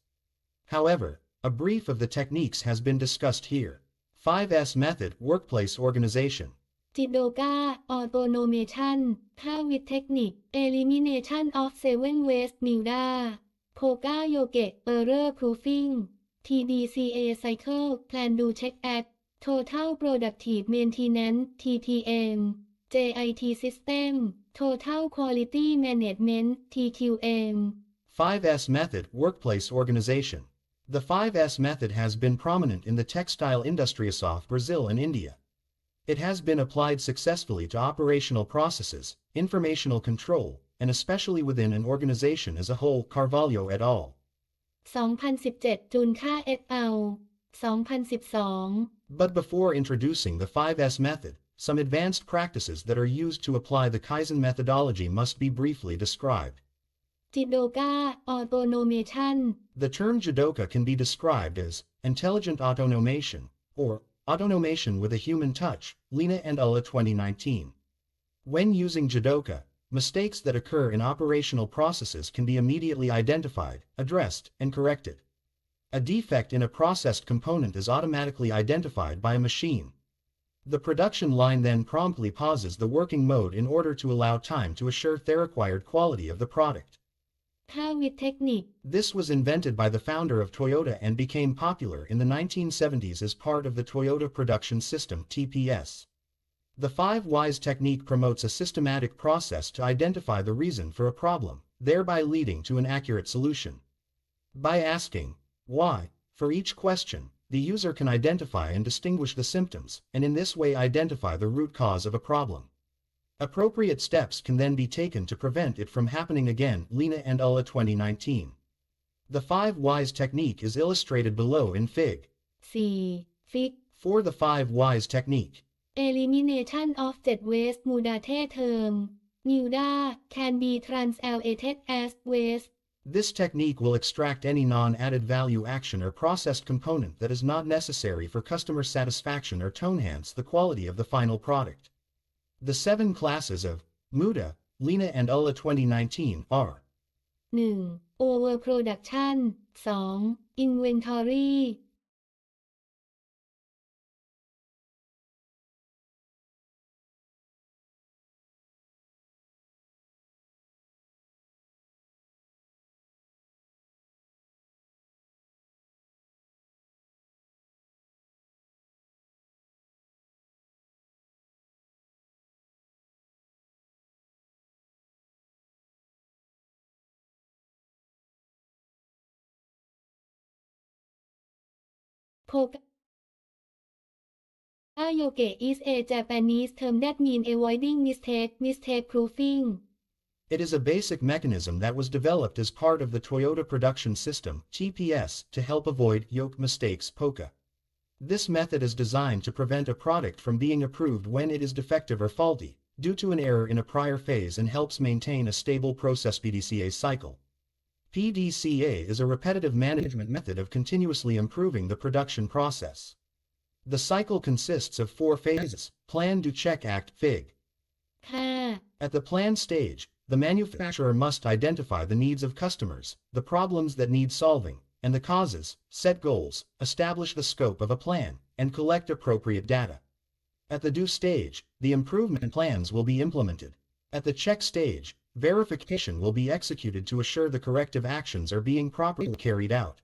However, a brief of the techniques has been discussed here. 5S Method, Workplace Organization. Jidoka, Automation, 5 Technique, Elimination of 7 Waste, Milda, Poka Yoke, Error Proofing, TDCA Cycle, Plan Do Check Act, Total Productive Maintenance, TTM, JIT System, Total Quality Management, TQM. 5S Method, Workplace Organization. The 5S method has been prominent in the textile industry of Brazil and India. It has been applied successfully to operational processes, informational control, and especially within an organization as a whole. Carvalho et al. 2017 จุนค่า et al. 2012 But before introducing the 5S method, some advanced practices that are used to apply the Kaizen methodology must be briefly described. Jidoka, Automation. The term Jidoka can be described as intelligent automation, or automation with a human touch, Lina and Ulla 2019. When using Jidoka, mistakes that occur in operational processes can be immediately identified, addressed, and corrected. A defect in a processed component is automatically identified by a machine. The production line then promptly pauses the working mode in order to allow time to assure the required quality of the product. ท่าวิทย์เทคนิค This was invented by the founder of Toyota and became popular in the 1970s as part of the Toyota Production System (TPS). The 5 Whys technique promotes a systematic process to identify the reason for a problem, thereby leading to an accurate solution. By asking, why, for each question, the user can identify and distinguish the symptoms, and in this way identify the root cause of a problem. Appropriate steps can then be taken to prevent it from happening again. Lina and Ulla 2019. The 5 Whys technique is illustrated below in Fig. 4. Fig. For the 5 Whys technique, Elimination of jet waste Mudate term Muda can be translated as waste. this technique will extract any non-added value action or processed component that is not necessary for customer satisfaction or to enhance the quality of the final product. The 7 classes of Muda, Lina and Ulla 2019 are 1. Overproduction 2. Inventory Poka Yoke is a Japanese term that means avoiding mistake proofing. It is a basic mechanism that was developed as part of the Toyota Production System (TPS) to help avoid yoke mistakes (POCA). This method is designed to prevent a product from being approved when it is defective or faulty, due to an error in a prior phase, and helps maintain a stable process PDCA cycle. PDCA is a repetitive management method of continuously improving the production process. The cycle consists of 4 phases: Plan, Do, Check, Act, Fig. 5. At the plan stage, the manufacturer must identify the needs of customers, the problems that need solving, and the causes, set goals, establish the scope of a plan, and collect appropriate data. At the do stage, the improvement plans will be implemented. At the check stage, verification will be executed to assure the corrective actions are being properly carried out.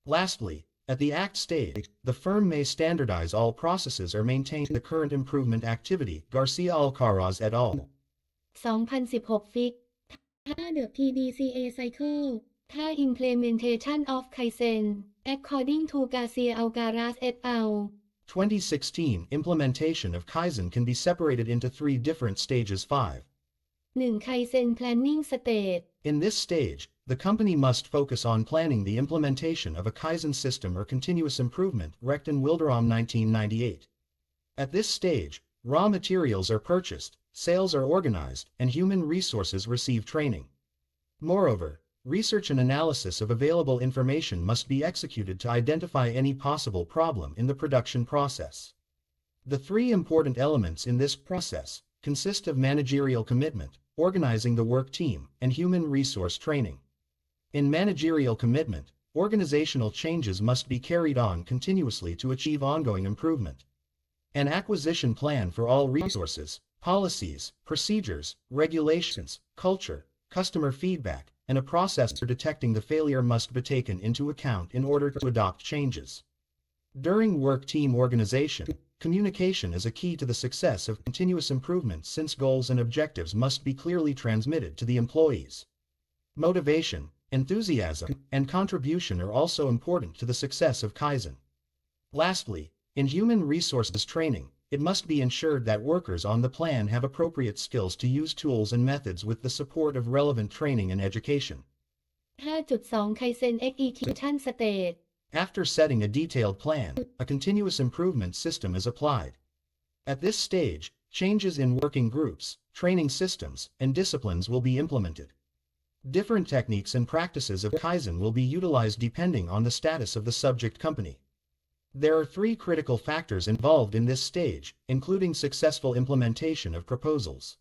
Lastly, at the act stage, the firm may standardize all processes or maintain the current improvement activity. Garcia Alcaraz et al. 2016 Fig. 5. The PDCA cycle 5. Implementation of Kaizen according to Garcia Alcaraz et al. 2016 Implementation of Kaizen can be separated into 3 different stages. 5. 1. Kaizen planning stage. In this stage, the company must focus on planning the implementation of a Kaizen system or continuous improvement. Recht and Wilderom 1998. At this stage, raw materials are purchased, sales are organized, and human resources receive training. Moreover, research and analysis of available information must be executed to identify any possible problem in the production process. The 3 important elements in this process consist of managerial commitment, organizing the work team, and human resource training. In managerial commitment, organizational changes must be carried on continuously to achieve ongoing improvement. An acquisition plan for all resources, policies, procedures, regulations, culture, customer feedback, and a process for detecting the failure must be taken into account in order to adopt changes. During work team organization, communication is a key to the success of continuous improvement, since goals and objectives must be clearly transmitted to the employees. Motivation, enthusiasm, and contribution are also important to the success of Kaizen. Lastly, in human resources training, it must be ensured that workers on the plan have appropriate skills to use tools and methods with the support of relevant training and education. 5.2 Kaizen execution stage. After setting a detailed plan, a continuous improvement system is applied. At this stage, changes in working groups, training systems, and disciplines will be implemented. Different techniques and practices of Kaizen will be utilized depending on the status of the subject company. There are 3 critical factors involved in this stage, including successful implementation of proposals.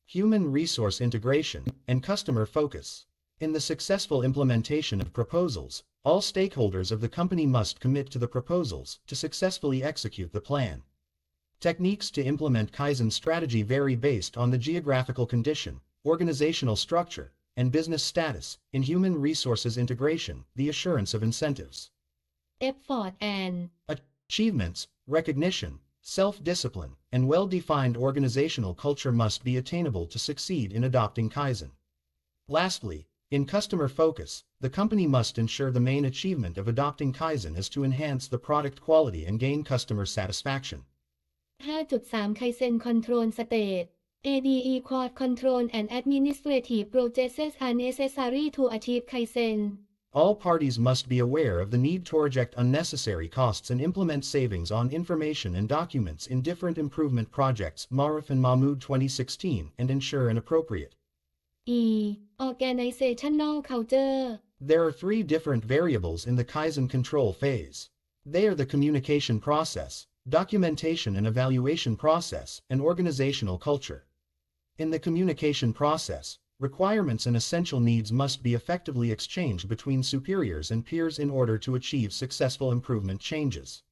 human resource integration, and customer focus. In the successful implementation of proposals, all stakeholders of the company must commit to the proposals to successfully execute the plan. Techniques to implement Kaizen strategy vary based on the geographical condition, organizational structure, and business status. In human resources integration, the assurance of incentives, effort and achievements, recognition, self-discipline, and well-defined organizational culture must be attainable to succeed in adopting Kaizen. Lastly, in customer focus, the company must ensure the main achievement of adopting Kaizen is to enhance the product quality and gain customer satisfaction. 5.3 Kaizen Control State ADE Core Control and Administrative Processes are necessary to achieve Kaizen. All parties must be aware of the need to reject unnecessary costs and implement savings on information and documents in different improvement projects, Marif and Mahmood 2016, and ensure an appropriate Organizational Culture. There are three different variables in the Kaizen control phase. They are the communication process, documentation and evaluation process, and organizational culture. In the communication process, requirements and essential needs must be effectively exchanged between superiors and peers in order to achieve successful improvement changes.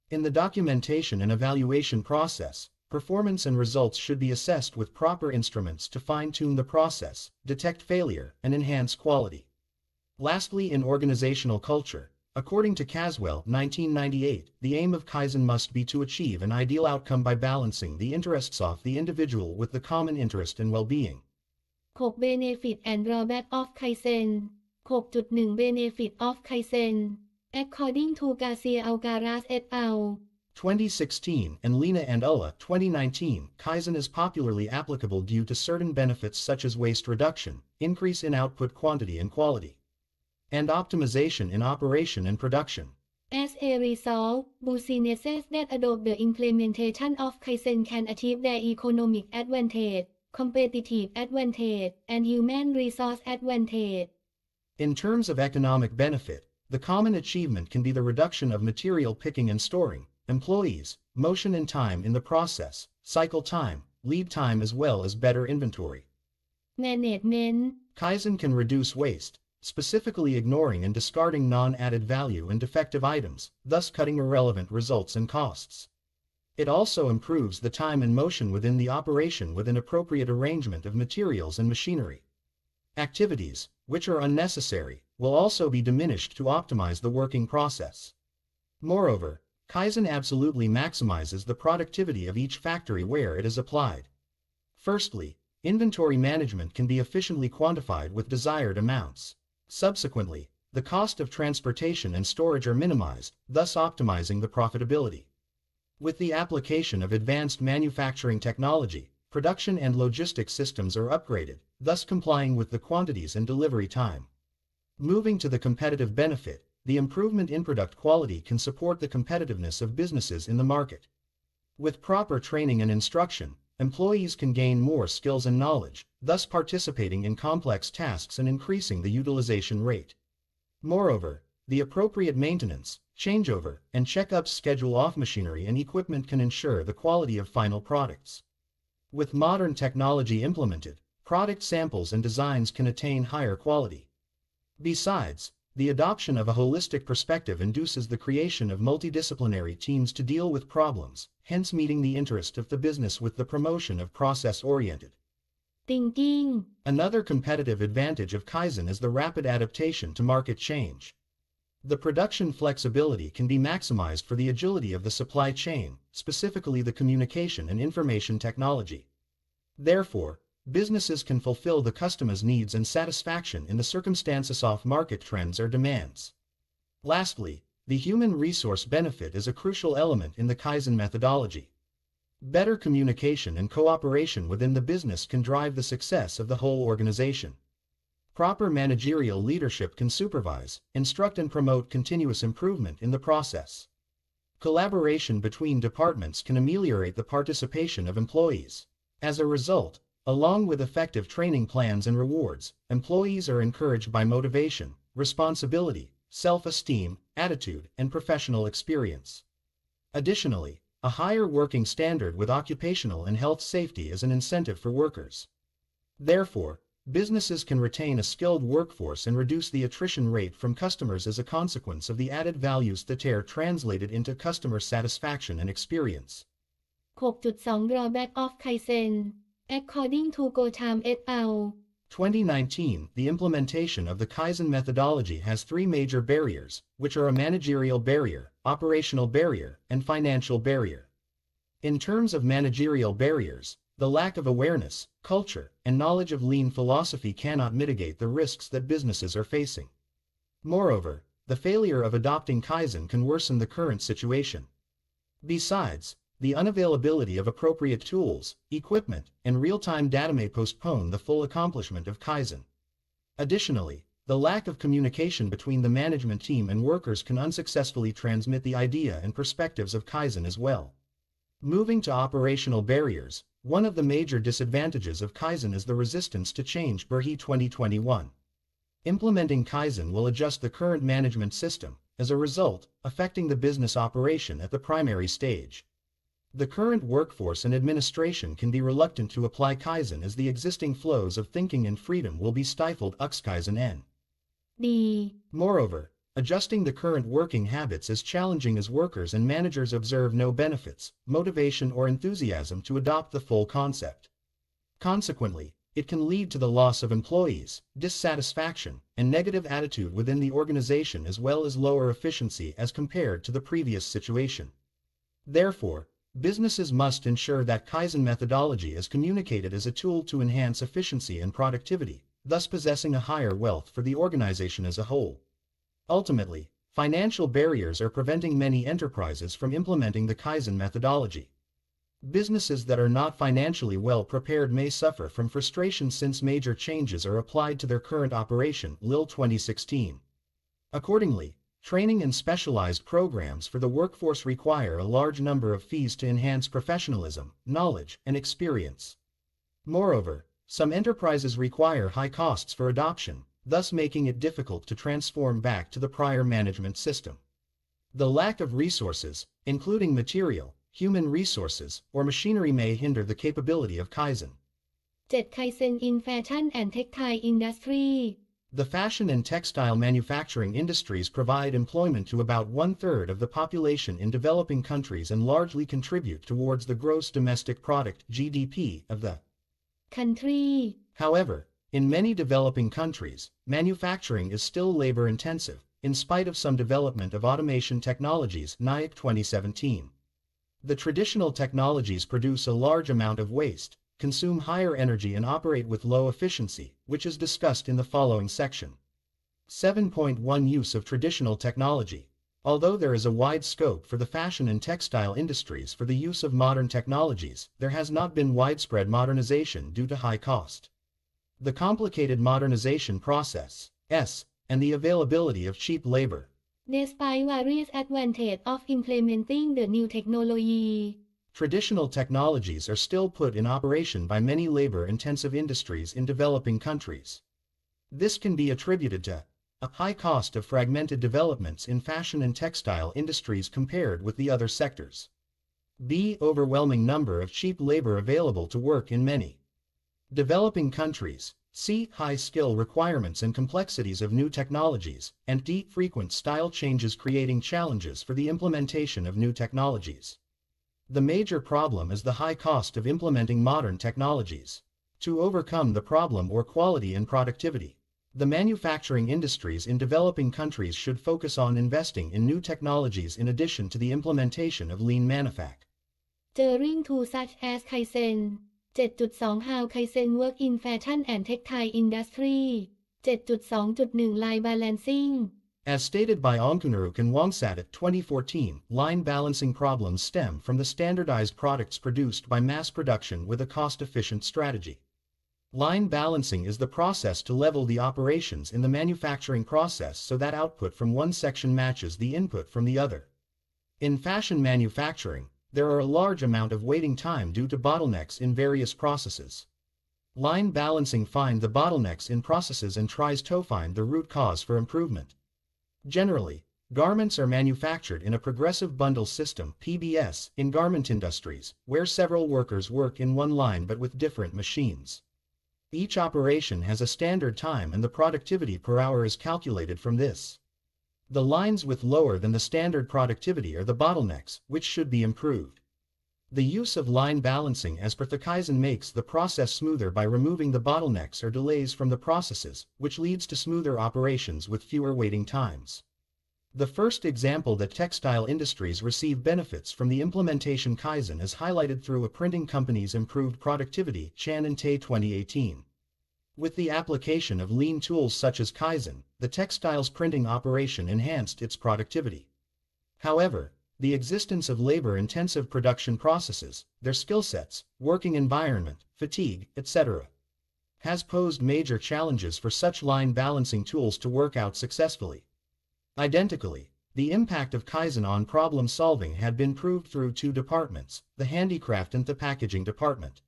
In the documentation and evaluation process, performance and results should be assessed with proper instruments to fine-tune the process, detect failure, and enhance quality. Lastly, in organizational culture, according to Caswell, 1998, the aim of Kaizen must be to achieve an ideal outcome by balancing the interests of the individual with the common interest and well-being. 6 Benefit and Drawback of Kaizen 6.1 Benefit of Kaizen According to Garcia Alcaraz et al. 2016 and Lena and Ulla 2019, Kaizen is popularly applicable due to certain benefits such as waste reduction, increase in output quantity and quality, and optimization in operation and production. As a result, businesses that adopt the implementation of Kaizen can achieve their economic advantage, competitive advantage, and human resource advantage. In terms of economic benefit, the common achievement can be the reduction of material picking and storing, employees, motion and time in the process, cycle time, lead time, as well as better inventory management. Kaizen can reduce waste, specifically ignoring and discarding non-added value and defective items, thus cutting irrelevant results and costs. It also improves the time and motion within the operation with an appropriate arrangement of materials and machinery. Activities, which are unnecessary, will also be diminished to optimize the working process. Moreover, Kaizen absolutely maximizes the productivity of each factory where it is applied. Firstly, inventory management can be efficiently quantified with desired amounts. Subsequently, the cost of transportation and storage are minimized, thus optimizing the profitability. With the application of advanced manufacturing technology, production and logistics systems are upgraded, thus complying with the quantities and delivery time. Moving to the competitive benefit, the improvement in product quality can support the competitiveness of businesses in the market. With proper training and instruction, employees can gain more skills and knowledge, thus participating in complex tasks and increasing the utilization rate. Moreover, the appropriate maintenance, changeover, and checkups schedule off machinery and equipment can ensure the quality of final products. With modern technology implemented, product samples and designs can attain higher quality. Besides, the adoption of a holistic perspective induces the creation of multidisciplinary teams to deal with problems, hence meeting the interest of the business with the promotion of process-oriented thinking. Another competitive advantage of Kaizen is the rapid adaptation to market change. The production flexibility can be maximized for the agility of the supply chain, specifically the communication and information technology. Therefore, businesses can fulfill the customer's needs and satisfaction in the circumstances of market trends or demands. Lastly, the human resource benefit is a crucial element in the Kaizen methodology. Better communication and cooperation within the business can drive the success of the whole organization. Proper managerial leadership can supervise, instruct and promote continuous improvement in the process. Collaboration between departments can ameliorate the participation of employees. As a result, along with effective training plans and rewards, employees are encouraged by motivation, responsibility, self-esteem, attitude, and professional experience. Additionally, a higher working standard with occupational and health safety as an incentive for workers. Therefore, businesses can retain a skilled workforce and reduce the attrition rate from customers as a consequence of the added values that are translated into customer satisfaction and experience. 6.2 Drawback of Kaizen According to Gotham et al. 2019, the implementation of the Kaizen methodology has three major barriers, which are a managerial barrier, operational barrier, and financial barrier. In terms of managerial barriers, the lack of awareness, culture, and knowledge of lean philosophy cannot mitigate the risks that businesses are facing. Moreover, the failure of adopting Kaizen can worsen the current situation. Besides, the unavailability of appropriate tools, equipment, and real-time data may postpone the full accomplishment of Kaizen. Additionally, the lack of communication between the management team and workers can unsuccessfully transmit the idea and perspectives of Kaizen as well. Moving to operational barriers, one of the major disadvantages of Kaizen is the resistance to change. Berhe 2021. Implementing Kaizen will adjust the current management system, as a result, affecting the business operation at the primary stage. The current workforce and administration can be reluctant to apply Kaizen as the existing flows of thinking and freedom will be stifled. Kaizen N. D. Moreover, adjusting the current working habits is challenging as workers and managers observe no benefits, motivation or enthusiasm to adopt the full concept. Consequently, it can lead to the loss of employees, dissatisfaction, and negative attitude within the organization as well as lower efficiency as compared to the previous situation. Therefore, businesses must ensure that Kaizen methodology is communicated as a tool to enhance efficiency and productivity, thus possessing a higher wealth for the organization as a whole. Ultimately, financial barriers are preventing many enterprises from implementing the Kaizen methodology. Businesses that are not financially well prepared may suffer from frustration since major changes are applied to their current operation. Lil 2016. Accordingly, training and specialized programs for the workforce require a large number of fees to enhance professionalism, knowledge, and experience. Moreover, some enterprises require high costs for adoption, thus making it difficult to transform back to the prior management system. The lack of resources, including material, human resources, or machinery may hinder the capability of Kaizen. 7. Kaizen in Fashion and Textile Industry. The fashion and textile manufacturing industries provide employment to about one-third of the population in developing countries and largely contribute towards the gross domestic product (GDP) of the country. However, in many developing countries, manufacturing is still labor-intensive, in spite of some development of automation technologies. Nayek 2017. The traditional technologies produce a large amount of waste, consume higher energy and operate with low efficiency, which is discussed in the following section. 7.1 Use of traditional technology. Although there is a wide scope for the fashion and textile industries for the use of modern technologies, there has not been widespread modernization due to high cost. The complicated modernization process, and the availability of cheap labor. Despite various advantages of implementing the new technology, Traditional technologies are still put in operation by many labor-intensive industries in developing countries. This can be attributed to a high cost of fragmented developments in fashion and textile industries compared with the other sectors. B. Overwhelming number of cheap labor available to work in many developing countries. C. High skill requirements and complexities of new technologies. And D. Frequent style changes creating challenges for the implementation of new technologies. The major problem is the high cost of implementing modern technologies. To overcome the problem or quality and productivity, the manufacturing industries in developing countries should focus on investing in new technologies in addition to the implementation of lean manufacturing tools such as Kaizen. 7.2 How Kaizen work in fashion and textile industry. 7.2.1 Line balancing. As stated by Ongkunuruk and Wongsat at 2014, line balancing problems stem from the standardized products produced by mass production with a cost-efficient strategy. Line balancing is the process to level the operations in the manufacturing process so that output from one section matches the input from the other. In fashion manufacturing, there are a large amount of waiting time due to bottlenecks in various processes. Line balancing finds the bottlenecks in processes and tries to find the root cause for improvement. Generally, Garments are manufactured in a progressive bundle system (PBS) in garment industries, where several workers work in one line but with different machines. Each operation has a standard time and the productivity per hour is calculated from this. The lines with lower than the standard productivity are the bottlenecks, which should be improved. The use of line balancing as per the Kaizen makes the process smoother by removing the bottlenecks or delays from the processes, which leads to smoother operations with fewer waiting times. The first example that textile industries receive benefits from the implementation Kaizen is highlighted through a printing company's improved productivity, Chan and Tay 2018. With the application of lean tools such as Kaizen, the textiles printing operation enhanced its productivity. However, the existence of labor-intensive production processes, their skill sets, working environment, fatigue, etc., has posed major challenges for such line balancing tools to work out successfully. Identically, the impact of Kaizen on problem solving had been proved through two departments, the handicraft and the packaging department.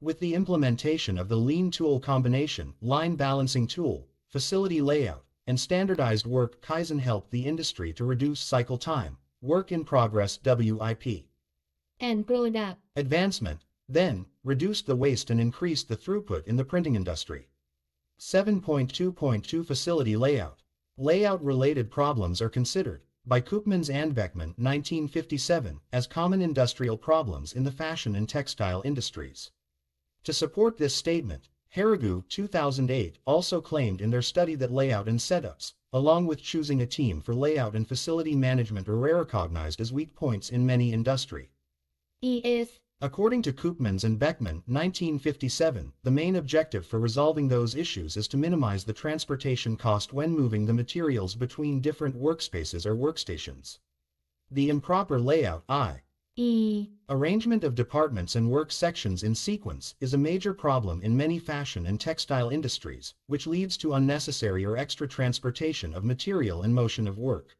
With the implementation of the lean tool combination, line balancing tool, facility layout, and standardized work, Kaizen helped the industry to reduce cycle time, work in progress (WIP), and product advancement, then, reduced the waste and increased the throughput in the printing industry. 7.2.2 Facility layout. Layout-related problems are considered, by Koopmans and Beckman 1957, as common industrial problems in the fashion and textile industries. To support this statement, Haragu 2008 also claimed in their study that layout and setups, along with choosing a team for layout and facility management, are recognized as weak points in many industry. According to Koopmans and Beckman 1957, the main objective for resolving those issues is to minimize the transportation cost when moving the materials between different workspaces or workstations. The improper layout, i.e., arrangement of departments and work sections in sequence, is a major problem in many fashion and textile industries, which leads to unnecessary or extra transportation of material and motion of work.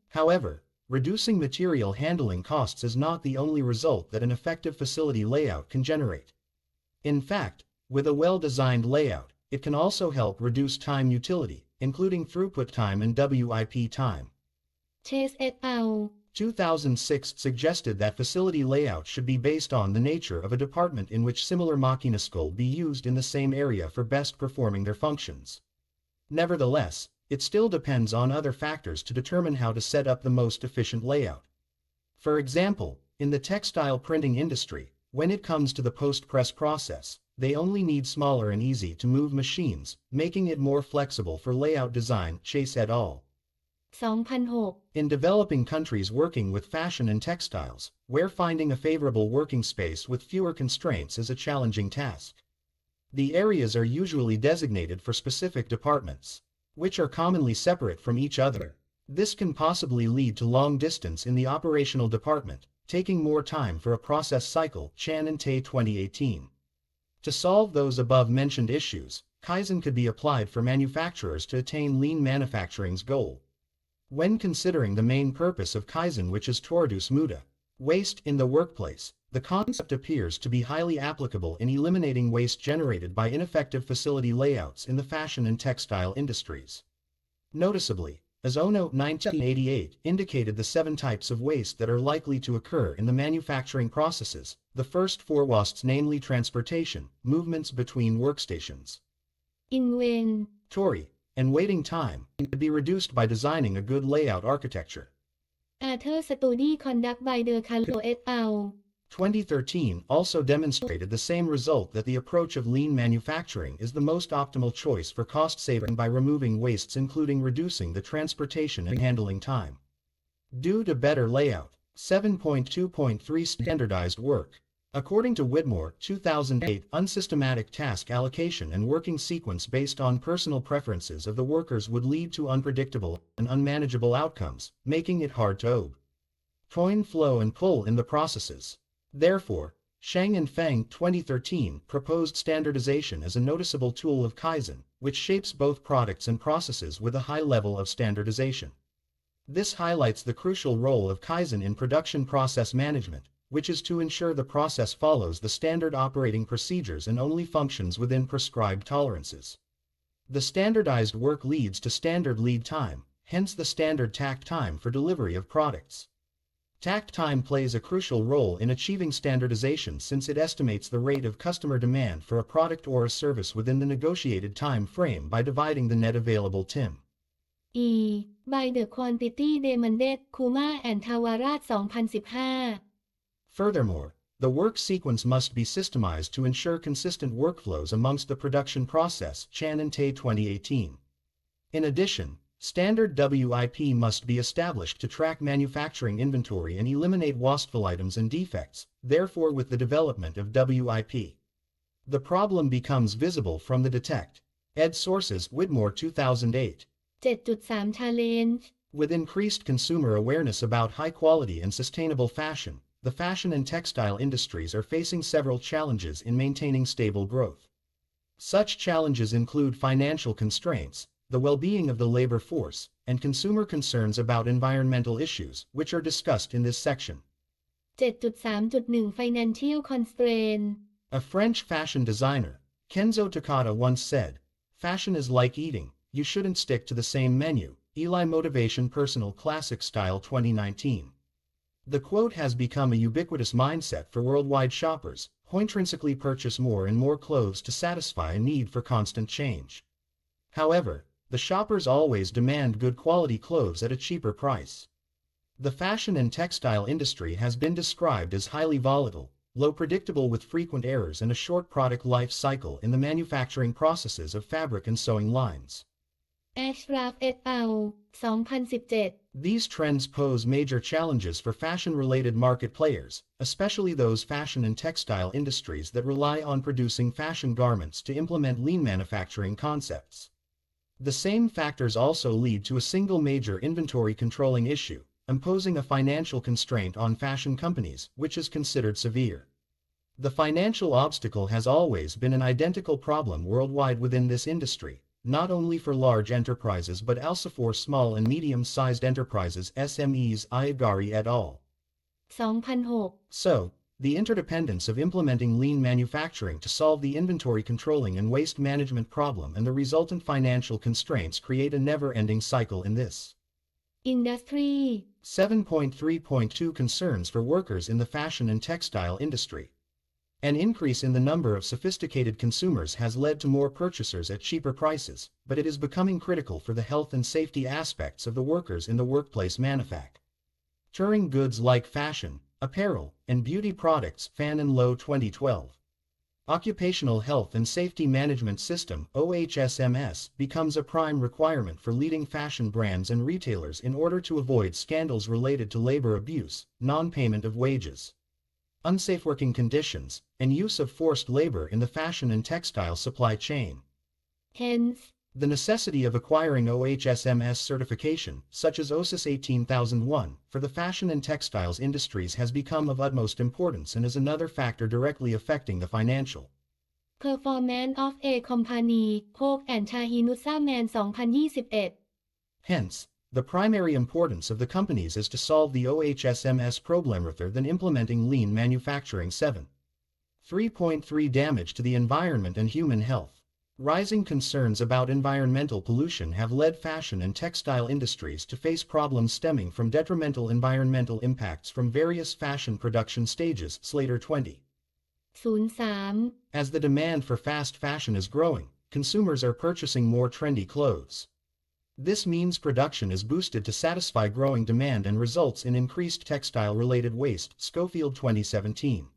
However, reducing material handling costs is not the only result that an effective facility layout can generate. In fact, with a well-designed layout, it can also help reduce time utility, including throughput time and WIP time. Chase et al. 2006 suggested that facility layout should be based on the nature of a department in which similar machiniscule be used in the same area for best performing their functions. Nevertheless, it still depends on other factors to determine how to set up the most efficient layout. For example, in the textile printing industry, when it comes to the post-press process, they only need smaller and easy-to-move machines, making it more flexible for layout design, Chase et al. 2006 In developing countries working with fashion and textiles, where finding a favorable working space with fewer constraints is a challenging task. The areas are usually designated for specific departments, which are commonly separate from each other. This can possibly lead to long distance in the operational department, taking more time for a process cycle, Chan and Tay 2018. To solve those above-mentioned issues, Kaizen could be applied for manufacturers to attain lean manufacturing's goal. When considering the main purpose of Kaizen, which is to reduce waste in the workplace, the concept appears to be highly applicable in eliminating waste generated by ineffective facility layouts in the fashion and textile industries. Noticeably, as Ono 1988 indicated the 7 types of waste that are likely to occur in the manufacturing processes, the first 4 wastes, namely transportation, movements between workstations, inventory, and waiting time, can be reduced by designing a good layout architecture. Other study conducted by De Carlo et al. 2013 also demonstrated the same result, that the approach of lean manufacturing is the most optimal choice for cost saving by removing wastes, including reducing the transportation and handling time. Due to better layout. 7.2.3 Standardized work. According to Whitmore, 2008, unsystematic task allocation and working sequence based on personal preferences of the workers would lead to unpredictable and unmanageable outcomes, making it hard to join flow and pull in the processes. Therefore, Shang and Feng 2013 proposed standardization as a noticeable tool of Kaizen, which shapes both products and processes with a high level of standardization. This highlights the crucial role of Kaizen in production process management, which is to ensure the process follows the standard operating procedures and only functions within prescribed tolerances. The standardized work leads to standard lead time, hence the standard takt time for delivery of products. Takt time plays a crucial role in achieving standardization since it estimates the rate of customer demand for a product or a service within the negotiated time frame by dividing the net available TIM. by the Quantity Demanded Kuma and Tawarat 2015 Furthermore, the work sequence must be systemized to ensure consistent workflows amongst the production process, Chan and Tay 2018. In addition, standard WIP must be established to track manufacturing inventory and eliminate wasteful items and defects, therefore with the development of WIP. The problem becomes visible from the Detect. Ed Sources, Whitmore 2008. 7.3 Challenge With increased consumer awareness about high quality and sustainable fashion, the fashion and textile industries are facing several challenges in maintaining stable growth. Such challenges include financial constraints, the well-being of the labor force, and consumer concerns about environmental issues, which are discussed in this section. 7.3.1 Financial Constraint A French fashion designer, Kenzo Takata, once said, "Fashion is like eating, you shouldn't stick to the same menu." Eli Motivation Personal Classic Style 2019. The quote has become a ubiquitous mindset for worldwide shoppers, who intrinsically purchase more and more clothes to satisfy a need for constant change. However, the shoppers always demand good quality clothes at a cheaper price. The fashion and textile industry has been described as highly volatile, low predictable with frequent errors and a short product life cycle in the manufacturing processes of fabric and sewing lines. Ashraf et al. 2017 These trends pose major challenges for fashion-related market players, especially those fashion and textile industries that rely on producing fashion garments to implement lean manufacturing concepts. The same factors also lead to a single major inventory controlling issue, imposing a financial constraint on fashion companies, which is considered severe. The financial obstacle has always been an identical problem worldwide within this industry, not only for large enterprises but also for small and medium-sized enterprises SMEs. Iagari et al. 2006 So, the interdependence of implementing lean manufacturing to solve the inventory controlling and waste management problem and the resultant financial constraints create a never-ending cycle in this Industry 7.3.2 Concerns for workers in the fashion and textile industry. An increase in the number of sophisticated consumers has led to more purchasers at cheaper prices, but it is becoming critical for the health and safety aspects of the workers in the workplace manufacturing goods like fashion, apparel, and beauty products. Fan and Low 2012. Occupational Health and Safety Management System (OHSMS) becomes a prime requirement for leading fashion brands and retailers in order to avoid scandals related to labor abuse, non-payment of wages, unsafe working conditions, and use of forced labor in the fashion and textile supply chain. Hence, the necessity of acquiring OHSMS certification, such as OSIS 18001, for the fashion and textiles industries has become of utmost importance and is another factor directly affecting the financial Performance of a Company, Coke and Shahinusa Man 2021 Hence, the primary importance of the companies is to solve the OHSMS problem rather than implementing lean manufacturing. 3.3 Damage to the environment and human health. Rising concerns about environmental pollution have led fashion and textile industries to face problems stemming from detrimental environmental impacts from various fashion production stages. Slater 2003. As the demand for fast fashion is growing, consumers are purchasing more trendy clothes. This means production is boosted to satisfy growing demand and results in increased textile-related waste. Schofield 2017.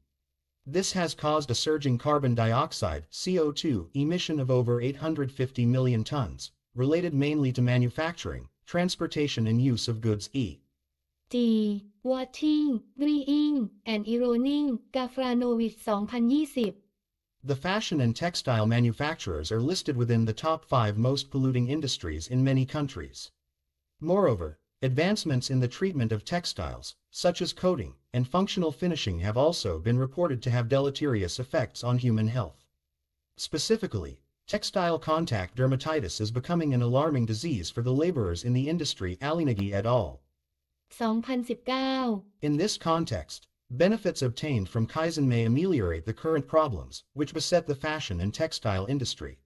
This has caused a surging carbon dioxide (CO2) emission of over 850 million tons, related mainly to manufacturing, transportation and use of goods e.g. Washing, drying, and ironing. Gafranovich 2020 The fashion and textile manufacturers are listed within the top 5 most polluting industries in many countries. Moreover, advancements in the treatment of textiles, such as coating and functional finishing, have also been reported to have deleterious effects on human health. Specifically, textile contact dermatitis is becoming an alarming disease for the laborers in the industry. Alinagi et al. 2019 In this context, benefits obtained from Kaizen may ameliorate the current problems, which beset the fashion and textile industry.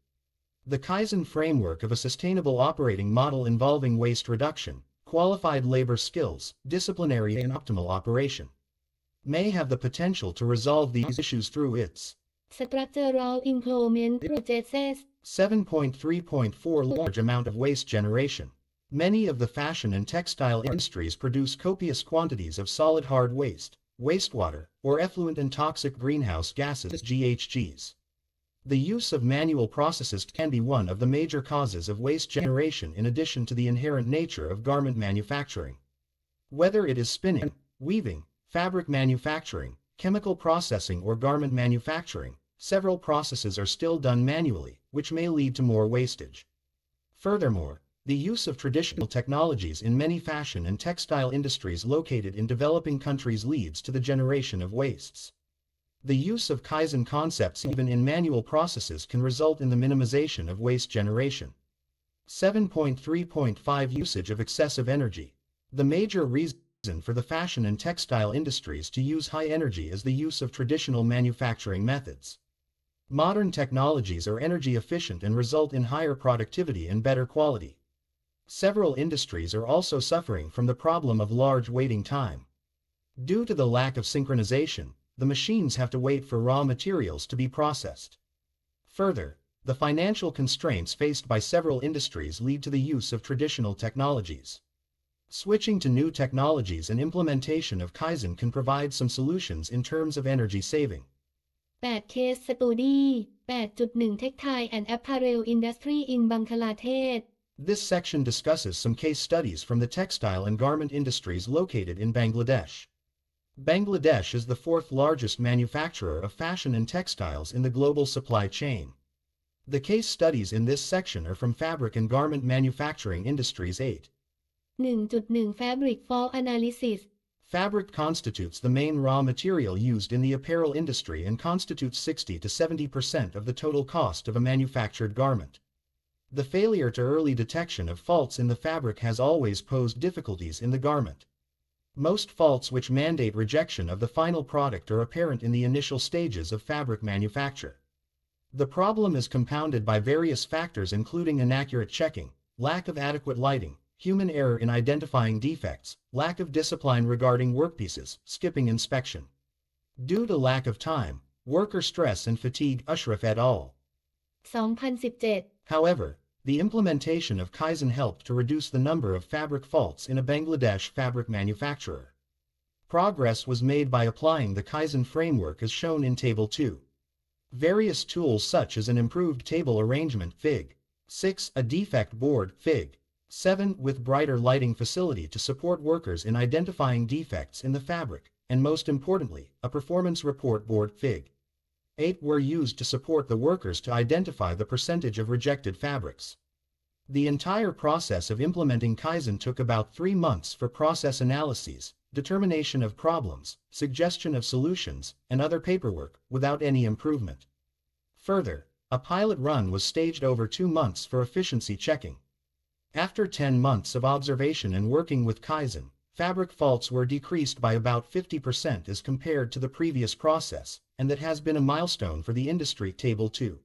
The Kaizen framework of a sustainable operating model involving waste reduction, qualified labor skills, disciplinary and optimal operation, may have the potential to resolve these issues through its Structural Improvement Processes 7.3.4 large amount of waste generation. Many of the fashion and textile industries produce copious quantities of solid hard waste, wastewater, or effluent and toxic greenhouse gases (GHGs). The use of manual processes can be one of the major causes of waste generation in addition to the inherent nature of garment manufacturing. Whether it is spinning, weaving, fabric manufacturing, chemical processing or garment manufacturing, several processes are still done manually, which may lead to more wastage. Furthermore, the use of traditional technologies in many fashion and textile industries located in developing countries leads to the generation of wastes. The use of Kaizen concepts even in manual processes can result in the minimization of waste generation. 7.3.5 Usage of excessive energy. The major reason for the fashion and textile industries to use high energy is the use of traditional manufacturing methods. Modern technologies are energy efficient and result in higher productivity and better quality. Several industries are also suffering from the problem of large waiting time. Due to the lack of synchronization, the machines have to wait for raw materials to be processed. Further, the financial constraints faced by several industries lead to the use of traditional technologies. Switching to new technologies and implementation of Kaizen can provide some solutions in terms of energy saving. 8 Case Study 8.1 Textile and Apparel Industry in Bangladesh This section discusses some case studies from the textile and garment industries located in Bangladesh. Bangladesh is the fourth largest manufacturer of fashion and textiles in the global supply chain. The case studies in this section are from fabric and garment manufacturing industries. 1.1 Fabric Fall Analysis Fabric constitutes the main raw material used in the apparel industry and constitutes 60 to 70% of the total cost of a manufactured garment. The failure to early detection of faults in the fabric has always posed difficulties in the garment. Most faults which mandate rejection of the final product are apparent in the initial stages of fabric manufacture. The problem is compounded by various factors including inaccurate checking, lack of adequate lighting, human error in identifying defects, lack of discipline regarding workpieces, skipping inspection. Due to lack of time, worker stress and fatigue. Ashraf et al. 2017 However, the implementation of Kaizen helped to reduce the number of fabric faults in a Bangladesh fabric manufacturer. Progress was made by applying the Kaizen framework as shown in Table 2. Various tools such as an improved table arrangement Fig. 6. A defect board Fig. 7. With brighter lighting facility to support workers in identifying defects in the fabric, and most importantly, a performance report board Fig. 8 were used to support the workers to identify the percentage of rejected fabrics. The entire process of implementing Kaizen took about 3 months for process analyses, determination of problems, suggestion of solutions, and other paperwork, without any improvement. Further, a pilot run was staged over 2 months for efficiency checking. After 10 months of observation and working with Kaizen, fabric faults were decreased by about 50% as compared to the previous process, and that has been a milestone for the industry. Table 2.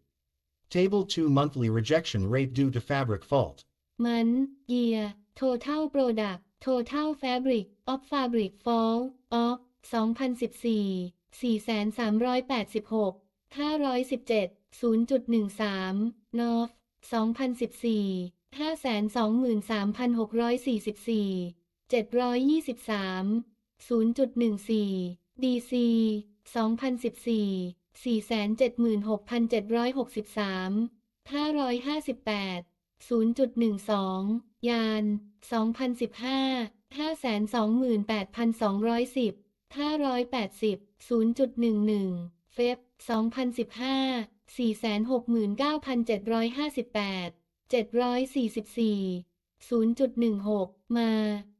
Table 2 Monthly rejection rate due to fabric fault. Month, Year, Total Product, Total Fabric of Fabric Fall of 2014 4,386 517 0.13 North 2014 523,644 723 0.14 DC 2014 476,763 558 0.12 ยาน 2015 528,210 580 0.11 เฟบ 2015 469,758 744 0.16 มา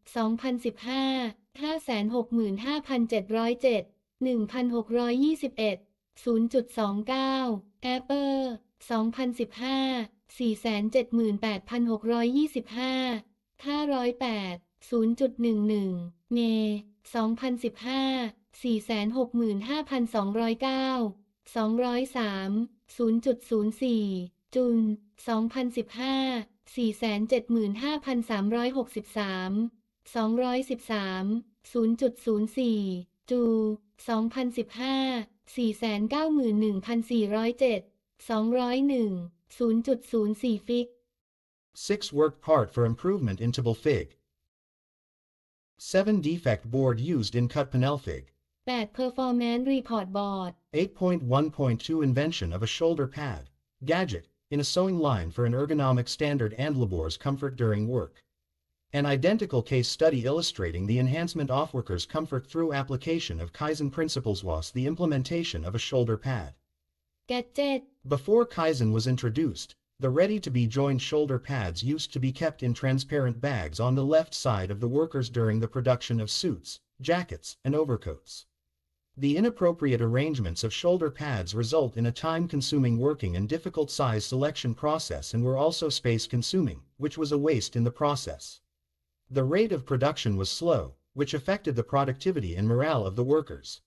2015 565,707 1,621 0.29 Apple 2015 478,625 508 0.11 เน 2015 465,209 203 0.04 จุน 2015 475,363 213 0.04 จู 2015 491,407 201 0.04 Fig. 6. Work part for improvement in table Fig. 7. Defect board used in cut panel Fig. 8. Performance Report Board 8.1.2 Invention of a shoulder pad, gadget, in a sewing line for an ergonomic standard and labor's comfort during work. An identical case study illustrating the enhancement of workers' comfort through application of Kaizen principles was the implementation of a shoulder pad. Gadget Before Kaizen was introduced, the ready-to-be-joined shoulder pads used to be kept in transparent bags on the left side of the workers during the production of suits, jackets, and overcoats. The inappropriate arrangements of shoulder pads result in a time-consuming working and difficult size selection process and were also space-consuming, which was a waste in the process. The rate of production was slow, which affected the productivity and morale of the workers.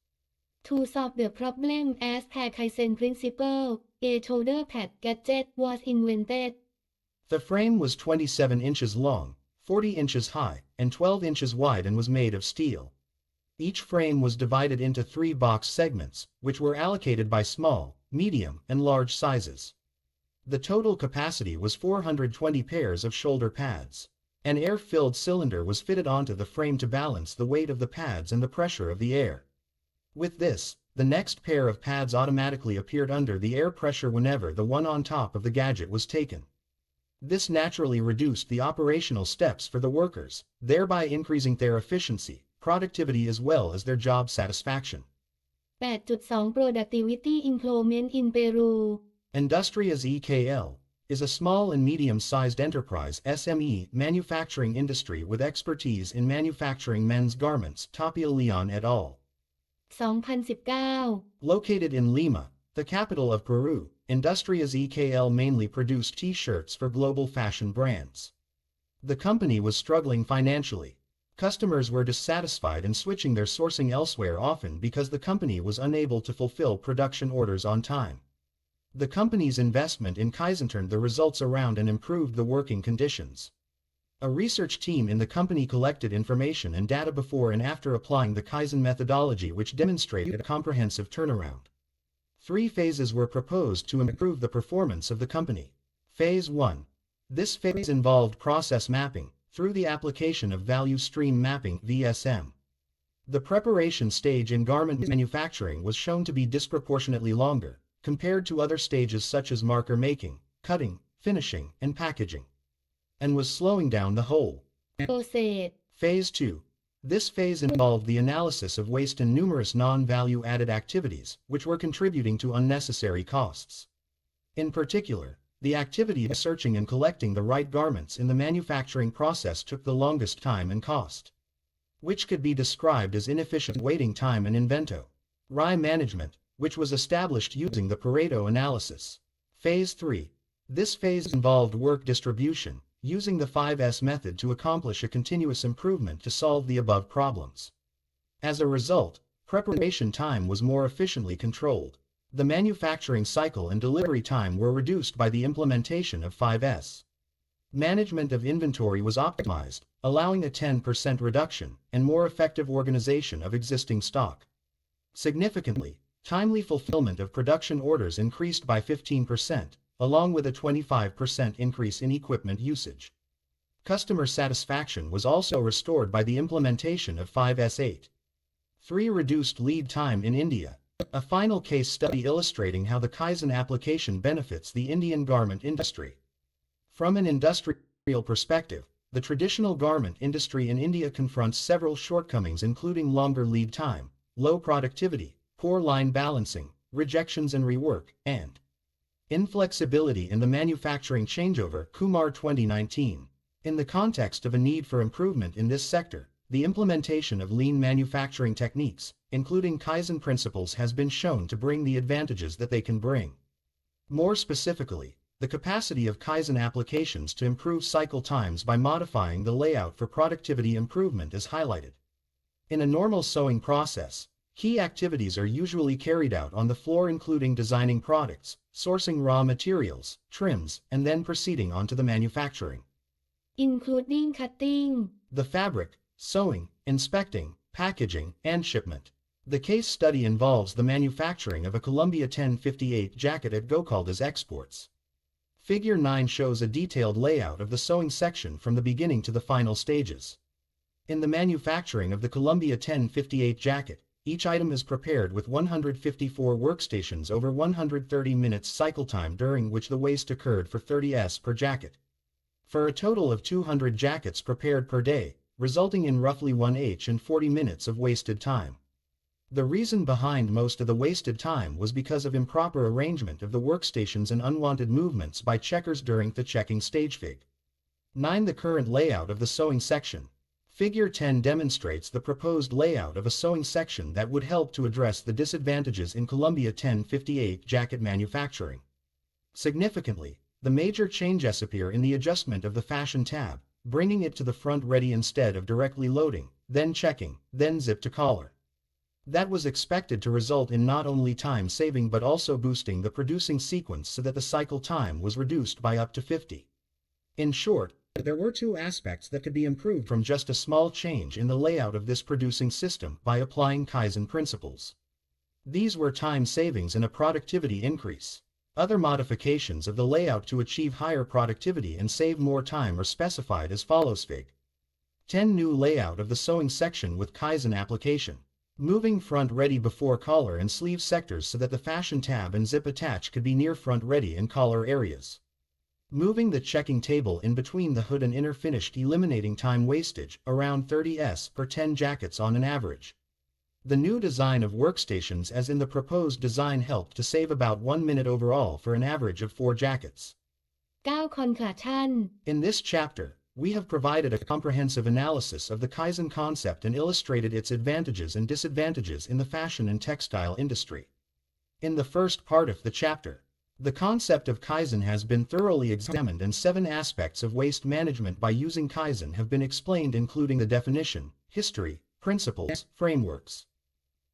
To solve the problem as per Kaizen principle, a shoulder pad gadget was invented. The frame was 27 inches long, 40 inches high, and 12 inches wide and was made of steel. Each frame was divided into 3 box segments, which were allocated by small, medium, and large sizes. The total capacity was 420 pairs of shoulder pads. An air-filled cylinder was fitted onto the frame to balance the weight of the pads and the pressure of the air. With this, the next pair of pads automatically appeared under the air pressure whenever the one on top of the gadget was taken. This naturally reduced the operational steps for the workers, thereby increasing their efficiency, productivity as well as their job satisfaction. 8.2 Productivity Improvement in Peru. Industrias EKL is a small and medium-sized enterprise (SME) manufacturing industry with expertise in manufacturing men's garments. Tapia Leon et al. 2019 Located in Lima, the capital of Peru, Industrias EKL mainly produced T-shirts for global fashion brands. The company was struggling financially. Customers were dissatisfied and switching their sourcing elsewhere often because the company was unable to fulfill production orders on time. The company's investment in Kaizen turned the results around and improved the working conditions. A research team in the company collected information and data before and after applying the Kaizen methodology, which demonstrated a comprehensive turnaround. 3 phases were proposed to improve the performance of the company. Phase 1. This phase involved process mapping, through the application of value stream mapping (VSM). The preparation stage in garment manufacturing was shown to be disproportionately longer, compared to other stages such as marker making, cutting, finishing, and packaging, and was slowing down the whole Process. Phase 2. This phase involved the analysis of waste and numerous non-value-added activities, which were contributing to unnecessary costs. In particular, the activity of searching and collecting the right garments in the manufacturing process took the longest time and cost, which could be described as inefficient waiting time and inventory management, which was established using the Pareto analysis. Phase 3. This phase involved work distribution, using the 5S method to accomplish a continuous improvement to solve the above problems. As a result, preparation time was more efficiently controlled. The manufacturing cycle and delivery time were reduced by the implementation of 5S. Management of inventory was optimized, allowing a 10% reduction and more effective organization of existing stock. Significantly, timely fulfillment of production orders increased by 15%, along with a 25% increase in equipment usage. Customer satisfaction was also restored by the implementation of 5S8. 3. Reduced lead time in India. A final case study illustrating how the Kaizen application benefits the Indian garment industry. From an industrial perspective, the traditional garment industry in India confronts several shortcomings, including longer lead time, low productivity, poor line balancing, rejections and rework, and inflexibility in the manufacturing changeover. Kumar 2019. In the context of a need for improvement in this sector, the implementation of lean manufacturing techniques, including Kaizen principles, has been shown to bring the advantages that they can bring. More specifically, the capacity of Kaizen applications to improve cycle times by modifying the layout for productivity improvement is highlighted. In a normal sewing process, Key activities are usually carried out on the floor, including designing products, sourcing raw materials, trims, and then proceeding on to the manufacturing. including cutting, The fabric, sewing, inspecting, packaging, and shipment. The case study involves the manufacturing of a Columbia 1058 jacket at Go called as exports. Figure 9 shows a detailed layout of the sewing section from the beginning to the final stages. In the manufacturing of the Columbia 1058 jacket, each item is prepared with 154 workstations over 130 minutes cycle time, during which the waste occurred for 30s per jacket. For a total of 200 jackets prepared per day, resulting in roughly 1h and 40 minutes of wasted time. The reason behind most of the wasted time was because of improper arrangement of the workstations and unwanted movements by checkers during the checking stage. Fig. 9. The current layout of the sewing section. Figure 10 demonstrates the proposed layout of a sewing section that would help to address the disadvantages in Columbia 1058 jacket manufacturing. Significantly, the major changes appear in the adjustment of the fashion tab, bringing it to the front ready instead of directly loading, then checking, then zip to collar. That was expected to result in not only time saving but also boosting the producing sequence so that the cycle time was reduced by up to 50. In short, there were two aspects that could be improved from just a small change in the layout of this producing system by applying Kaizen principles. These were time savings and a productivity increase. Other modifications of the layout to achieve higher productivity and save more time are specified as follows. Fig. 10. New layout of the sewing section with Kaizen application. Moving front ready before collar and sleeve sectors so that the fashion tab and zip attach could be near front ready and collar areas. Moving the checking table in between the hood and inner finished, eliminating time wastage, around 30s per 10 jackets on an average. The new design of workstations as in the proposed design helped to save about 1 minute overall for an average of 4 jackets. 9. Conclusion. In this chapter, we have provided a comprehensive analysis of the Kaizen concept and illustrated its advantages and disadvantages in the fashion and textile industry. In the first part of the chapter, the concept of Kaizen has been thoroughly examined and 7 aspects of waste management by using Kaizen have been explained, including the definition, history, principles, frameworks,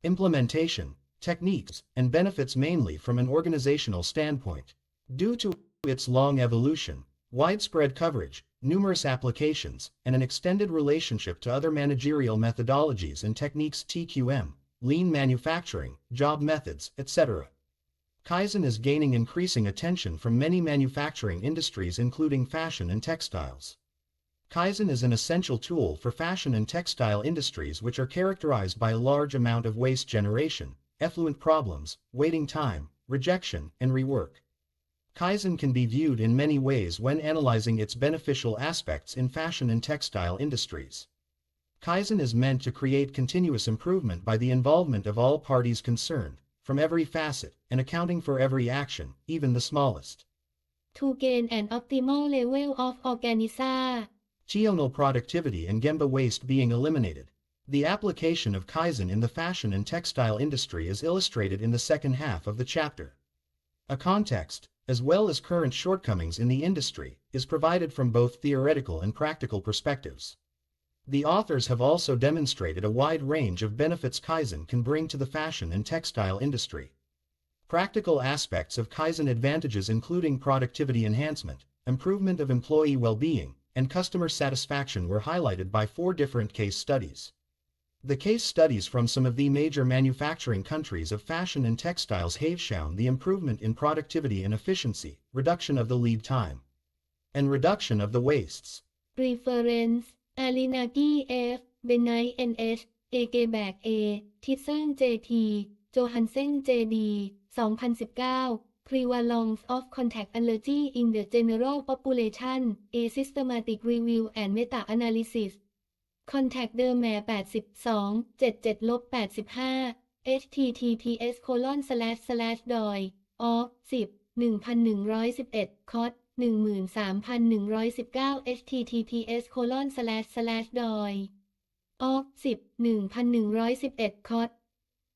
implementation, techniques, and benefits, mainly from an organizational standpoint. Due to its long evolution, widespread coverage, numerous applications, and an extended relationship to other managerial methodologies and techniques, TQM, lean manufacturing, job methods, etc. Kaizen is gaining increasing attention from many manufacturing industries, including fashion and textiles. Kaizen is an essential tool for fashion and textile industries, which are characterized by a large amount of waste generation, effluent problems, waiting time, rejection, and rework. Kaizen can be viewed in many ways when analyzing its beneficial aspects in fashion and textile industries. Kaizen is meant to create continuous improvement by the involvement of all parties concerned, from every facet, and accounting for every action, even the smallest. To gain an optimal level of organization. Tional productivity and Gemba waste being eliminated. The application of Kaizen in the fashion and textile industry is illustrated in the second half of the chapter. A context, as well as current shortcomings in the industry, is provided from both theoretical and practical perspectives. The authors have also demonstrated a wide range of benefits Kaizen can bring to the fashion and textile industry. Practical aspects of Kaizen advantages, including productivity enhancement, improvement of employee well-being, and customer satisfaction, were highlighted by 4 different case studies. The case studies from some of the major manufacturing countries of fashion and textiles have shown the improvement in productivity and efficiency, reduction of the lead time, and reduction of the wastes. Reference Alinaki F. Benai NH Egeback A. Tison JT Johansen JD 2019 Prevalence of Contact Allergy in the General Population A Systematic Review and Meta-Analysis Contact Derma 82 77-85 https://doi org 10 1111 cod 13119 https://doi org 10 1111 cod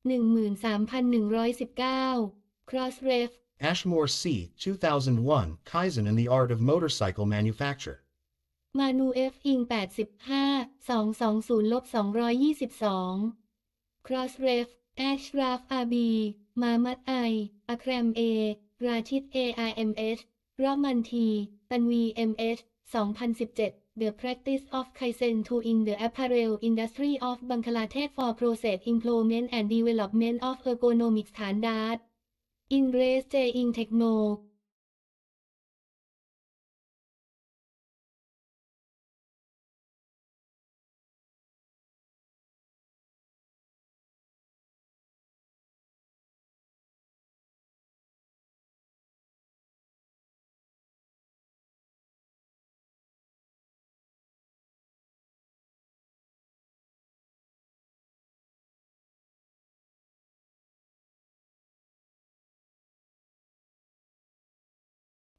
13119 Crossref Ashmore C. 2001, Kaizen and the Art of Motorcycle Manufacture. Manu F. Ing 85 220-222 Crossref Ashraf Abi, Mahmud I, Akram A, Rashid ARMS รอบมันที Tanvi MS 2017 The Practice of Kaizen Tool in the Apparel Industry of Bangladesh for Process Improvement and Development of Ergonomic Standards in Race in Techno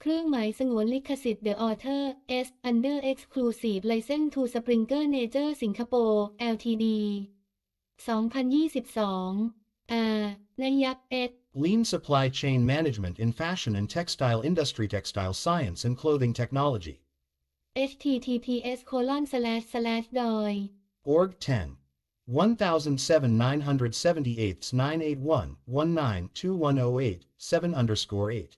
เครื่องหมายสงวนลิขสิทธิ์ The Author S Under Exclusive License to Springer Nature Singapore Ltd 2022 R นยักษ์ S Lean Supply Chain Management in Fashion and Textile Industry Textile Science and Clothing Technology https://doi Org 10 107978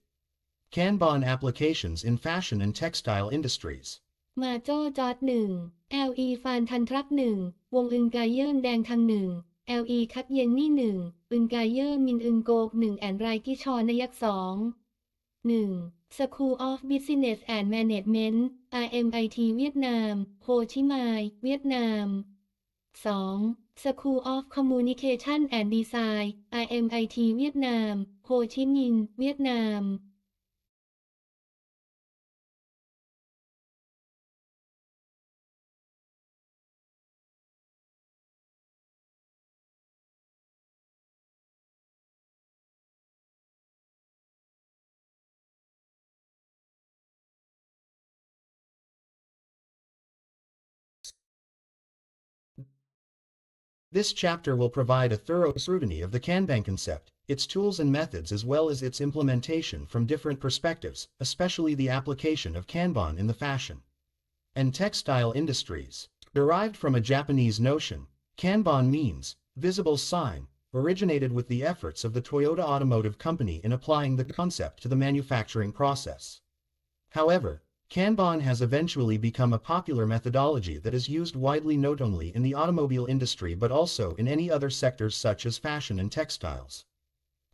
Kanban Applications in Fashion and Textile Industries มาโจ้จอด1 LE ฟานทันทรัพ1วงอึนกายเยินแดงทาง1 LE คัดเย็นนี่1อึนกายเยินมินอึนโกก1แอนไรกิชอนยักษ์2 1 School of Business and Management RMIT เวียดนามโฮชิมายเวียดนาม 2. School of Communication and Design RMIT เวียดนามโฮชิมินห์เวียดนาม This chapter will provide a thorough scrutiny of the Kanban concept, its tools and methods as well as its implementation from different perspectives, especially the application of Kanban in the fashion and textile industries. Derived from a Japanese notion, Kanban means visible sign, originated with the efforts of the Toyota Automotive Company in applying the concept to the manufacturing process. However, Kanban has eventually become a popular methodology that is used widely not only in the automobile industry but also in any other sectors such as fashion and textiles.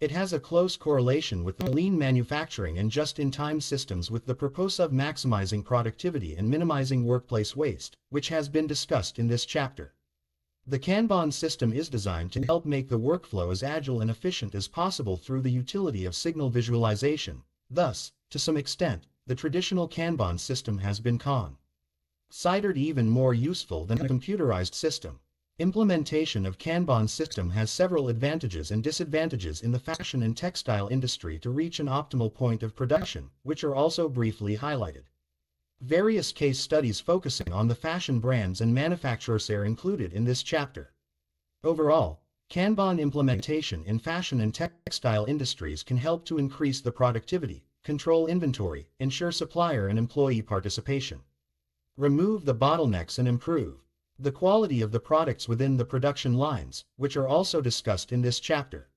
It has a close correlation with the lean manufacturing and just-in-time systems with the purpose of maximizing productivity and minimizing workplace waste, which has been discussed in this chapter. The Kanban system is designed to help make the workflow as agile and efficient as possible through the utility of signal visualization. Thus, to some extent, the traditional Kanban system has been considered even more useful than a computerized system. Implementation of Kanban system has several advantages and disadvantages in the fashion and textile industry to reach an optimal point of production, which are also briefly highlighted. Various case studies focusing on the fashion brands and manufacturers are included in this chapter. Overall, Kanban implementation in fashion and textile industries can help to increase the productivity, control inventory, ensure supplier and employee participation, remove the bottlenecks and improve the quality of the products within the production lines, which are also discussed in this chapter.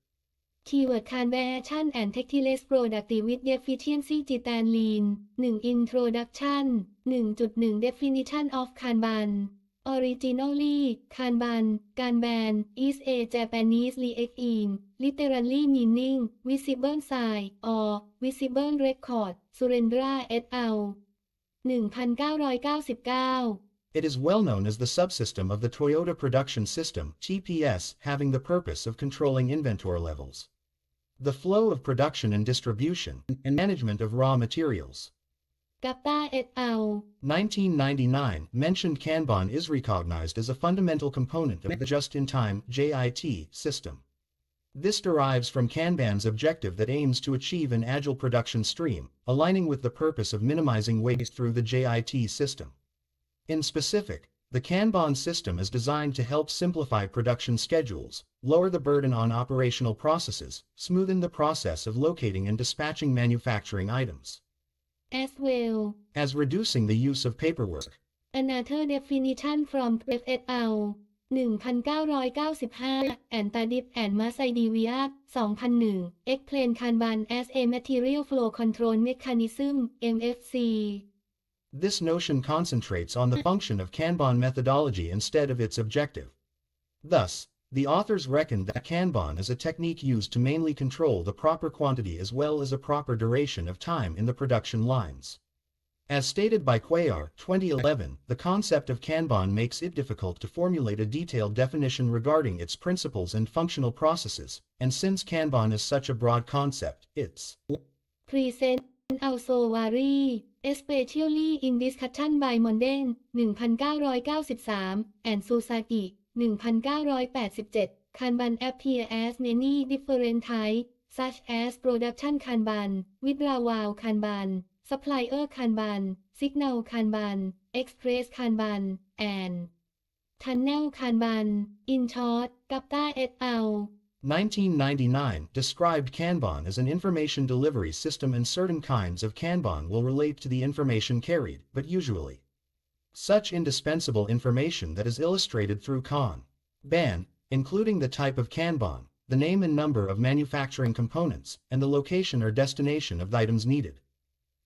Keyword Kanban and Textile Productivity Efficiency Titan Lean 1. Introduction 1.1 Definition of Kanban Originally, Kanban is a Japanese acronym, literally meaning visible sign or visible record. Surendra et al. 1999 It is well known as the subsystem of the Toyota Production System (TPS), having the purpose of controlling inventory levels, the flow of production and distribution, and management of raw materials. Kappa et al. 1999 mentioned Kanban is recognized as a fundamental component of the just-in-time JIT system. This derives from Kanban's objective that aims to achieve an agile production stream, aligning with the purpose of minimizing waste through the JIT system. In specific, the Kanban system is designed to help simplify production schedules, lower the burden on operational processes, smoothen the process of locating and dispatching manufacturing items, as well as reducing the use of paperwork. Another definition from Pref et al. 1995 and Tadip and Masaidiwia 2001 Explain Kanban as a Material Flow Control Mechanism MFC This notion concentrates on the function of Kanban methodology instead of its objective. Thus, the authors reckoned that Kanban is a technique used to mainly control the proper quantity as well as a proper duration of time in the production lines. As stated by Cuellar, 2011, the concept of Kanban makes it difficult to formulate a detailed definition regarding its principles and functional processes, and since Kanban is such a broad concept, it's Present also vary, especially in discussion by Monden 1993 and Susaki 1987. Kanban appear as many different types, such as Production Kanban, Withdrawal Kanban, Supplier Kanban, Signal Kanban, Express Kanban, and Tunnel Kanban. In short, Gupta et al. 1999 described Kanban as an information delivery system, and certain kinds of Kanban will relate to the information carried, but usually such indispensable information that is illustrated through Kanban, including the type of Kanban, the name and number of manufacturing components, and the location or destination of the items needed.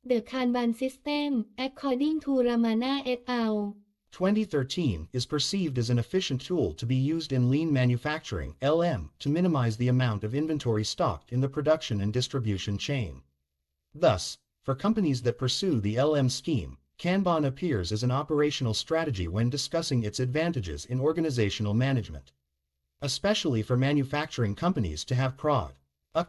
The Kanban system, according to Ramana et al. 2013, is perceived as an efficient tool to be used in lean manufacturing (LM) to minimize the amount of inventory stocked in the production and distribution chain. Thus, for companies that pursue the LM scheme, Kanban appears as an operational strategy when discussing its advantages in organizational management. Especially for manufacturing companies to have product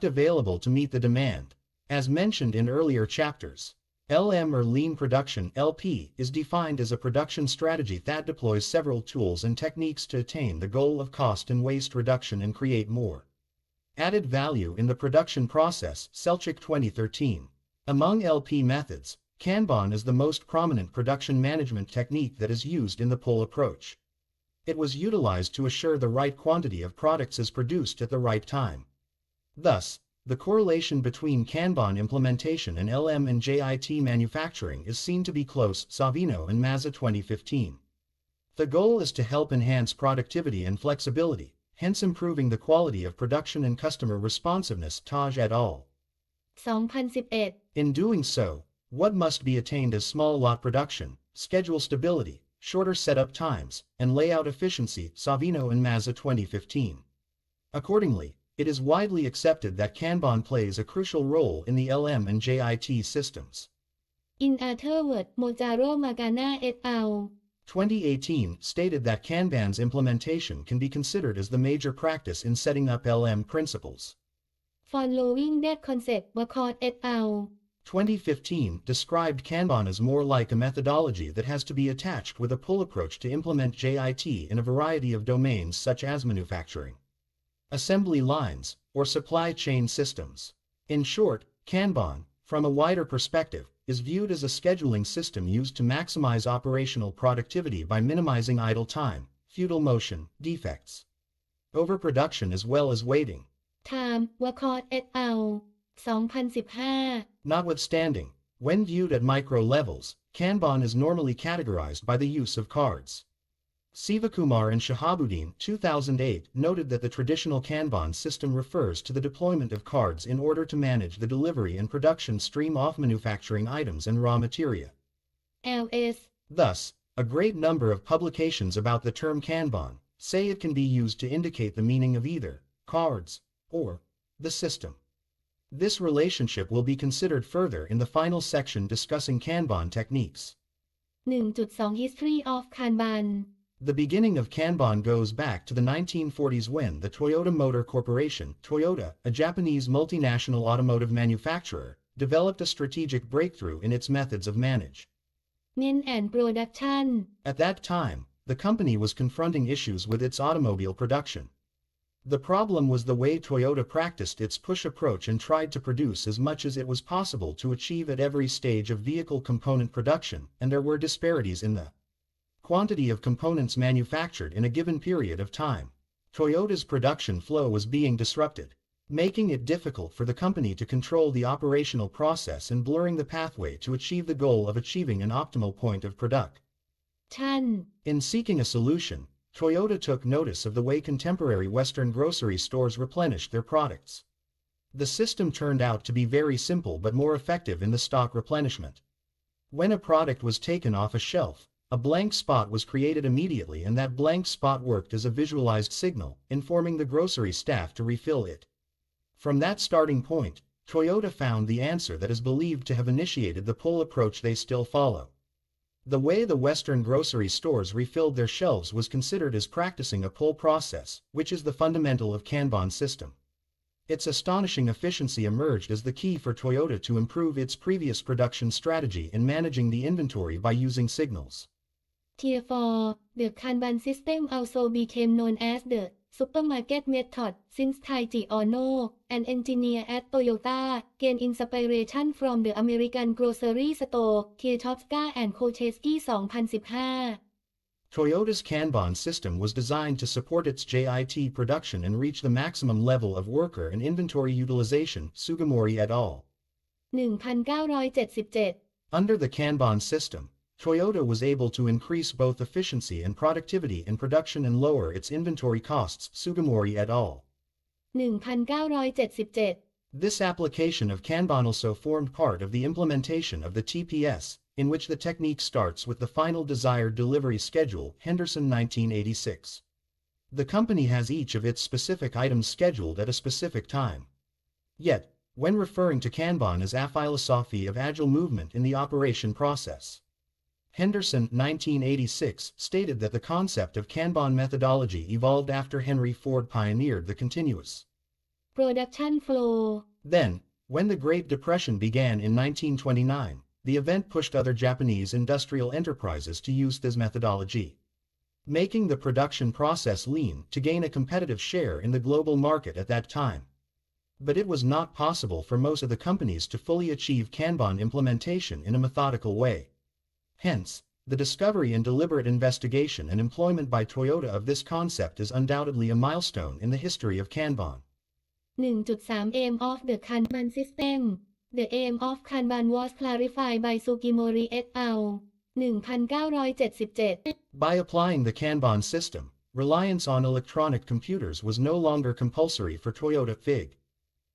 available to meet the demand. As mentioned in earlier chapters, LM or Lean Production (LP) is defined as a production strategy that deploys several tools and techniques to attain the goal of cost and waste reduction and create more added value in the production process. Selchuk 2013. Among LP methods, Kanban is the most prominent production management technique that is used in the pull approach. It was utilized to assure the right quantity of products is produced at the right time. Thus, the correlation between Kanban implementation and LM and JIT manufacturing is seen to be close. Savino and Mazza 2015. The goal is to help enhance productivity and flexibility, hence improving the quality of production and customer responsiveness. Taj et al. 2011 In doing so, what must be attained is small lot production, schedule stability, shorter setup times, and layout efficiency. Savino and Mazza 2015. Accordingly, it is widely accepted that Kanban plays a crucial role in the LM and JIT systems. In other words, Mojaro Magana et al. 2018 stated that Kanban's implementation can be considered as the major practice in setting up LM principles. Following that concept, Wakot et al. 2015 described Kanban as more like a methodology that has to be attached with a pull approach to implement JIT in a variety of domains such as manufacturing, assembly lines, or supply chain systems. In short, Kanban, from a wider perspective, is viewed as a scheduling system used to maximize operational productivity by minimizing idle time, feudal motion, defects, overproduction as well as waiting. Time, Wakot et al. 2015 Notwithstanding, when viewed at micro levels, Kanban is normally categorized by the use of cards. Sivakumar and Shahabuddin 2008 noted that the traditional Kanban system refers to the deployment of cards in order to manage the delivery and production stream of manufacturing items and raw material. LS Thus, a great number of publications about the term Kanban say it can be used to indicate the meaning of either cards or the system. This relationship will be considered further in the final section discussing Kanban techniques. 1.2 History of Kanban. The beginning of Kanban goes back to the 1940s when the Toyota Motor Corporation, Toyota, a Japanese multinational automotive manufacturer, developed a strategic breakthrough in its methods of management and production. At that time, the company was confronting issues with its automobile production. The problem was the way Toyota practiced its push approach and tried to produce as much as it was possible to achieve at every stage of vehicle component production, and there were disparities in the quantity of components manufactured in a given period of time. Toyota's production flow was being disrupted, making it difficult for the company to control the operational process and blurring the pathway to achieve the goal of achieving an optimal point of production. In seeking a solution, Toyota took notice of the way contemporary Western grocery stores replenished their products. The system turned out to be very simple but more effective in the stock replenishment. When a product was taken off a shelf, a blank spot was created immediately, and that blank spot worked as a visualized signal, informing the grocery staff to refill it. From that starting point, Toyota found the answer that is believed to have initiated the pull approach they still follow. The way the Western grocery stores refilled their shelves was considered as practicing a pull process, which is the fundamental of Kanban system. Its astonishing efficiency emerged as the key for Toyota to improve its previous production strategy in managing the inventory by using signals. Tier 4. The Kanban system also became known as the supermarket method, since Taiji Ono, an engineer at Toyota, gained inspiration from the American grocery store Kioska and Koteski 2015. Toyota's Kanban system was designed to support its JIT production and reach the maximum level of worker and inventory utilization, Sugimori et al. 1977 Under the Kanban system, Toyota was able to increase both efficiency and productivity in production and lower its inventory costs, Sugimori et al. 1977 This application of Kanban also formed part of the implementation of the TPS, in which the technique starts with the final desired delivery schedule, Henderson 1986. The company has each of its specific items scheduled at a specific time. Yet, when referring to Kanban as a philosophy of agile movement in the operation process, Henderson 1986 stated that the concept of Kanban methodology evolved after Henry Ford pioneered the continuous production flow. Then, when the Great Depression began in 1929, the event pushed other Japanese industrial enterprises to use this methodology, making the production process lean to gain a competitive share in the global market at that time. But it was not possible for most of the companies to fully achieve Kanban implementation in a methodical way. Hence, the discovery and deliberate investigation and employment by Toyota of this concept is undoubtedly a milestone in the history of Kanban. 1.3 Aim of the Kanban system. The aim of Kanban was clarified by Sugimori et al. 1977 By applying the Kanban system, reliance on electronic computers was no longer compulsory for Toyota Fig.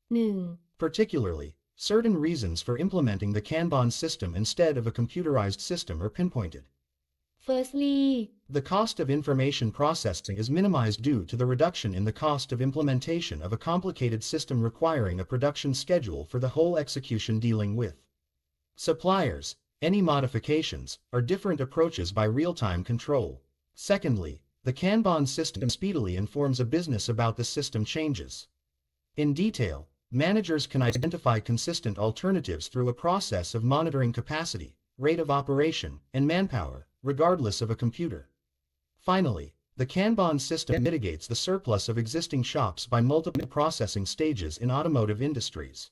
1. Particularly, certain reasons for implementing the Kanban system instead of a computerized system are pinpointed. Firstly, the cost of information processing is minimized due to the reduction in the cost of implementation of a complicated system requiring a production schedule for the whole execution dealing with suppliers, any modifications, or different approaches by real-time control. Secondly, the Kanban system speedily informs a business about the system changes. In detail, managers can identify consistent alternatives through a process of monitoring capacity, rate of operation, and manpower, regardless of a computer. Finally, the Kanban system mitigates the surplus of existing shops by multiple processing stages in automotive industries.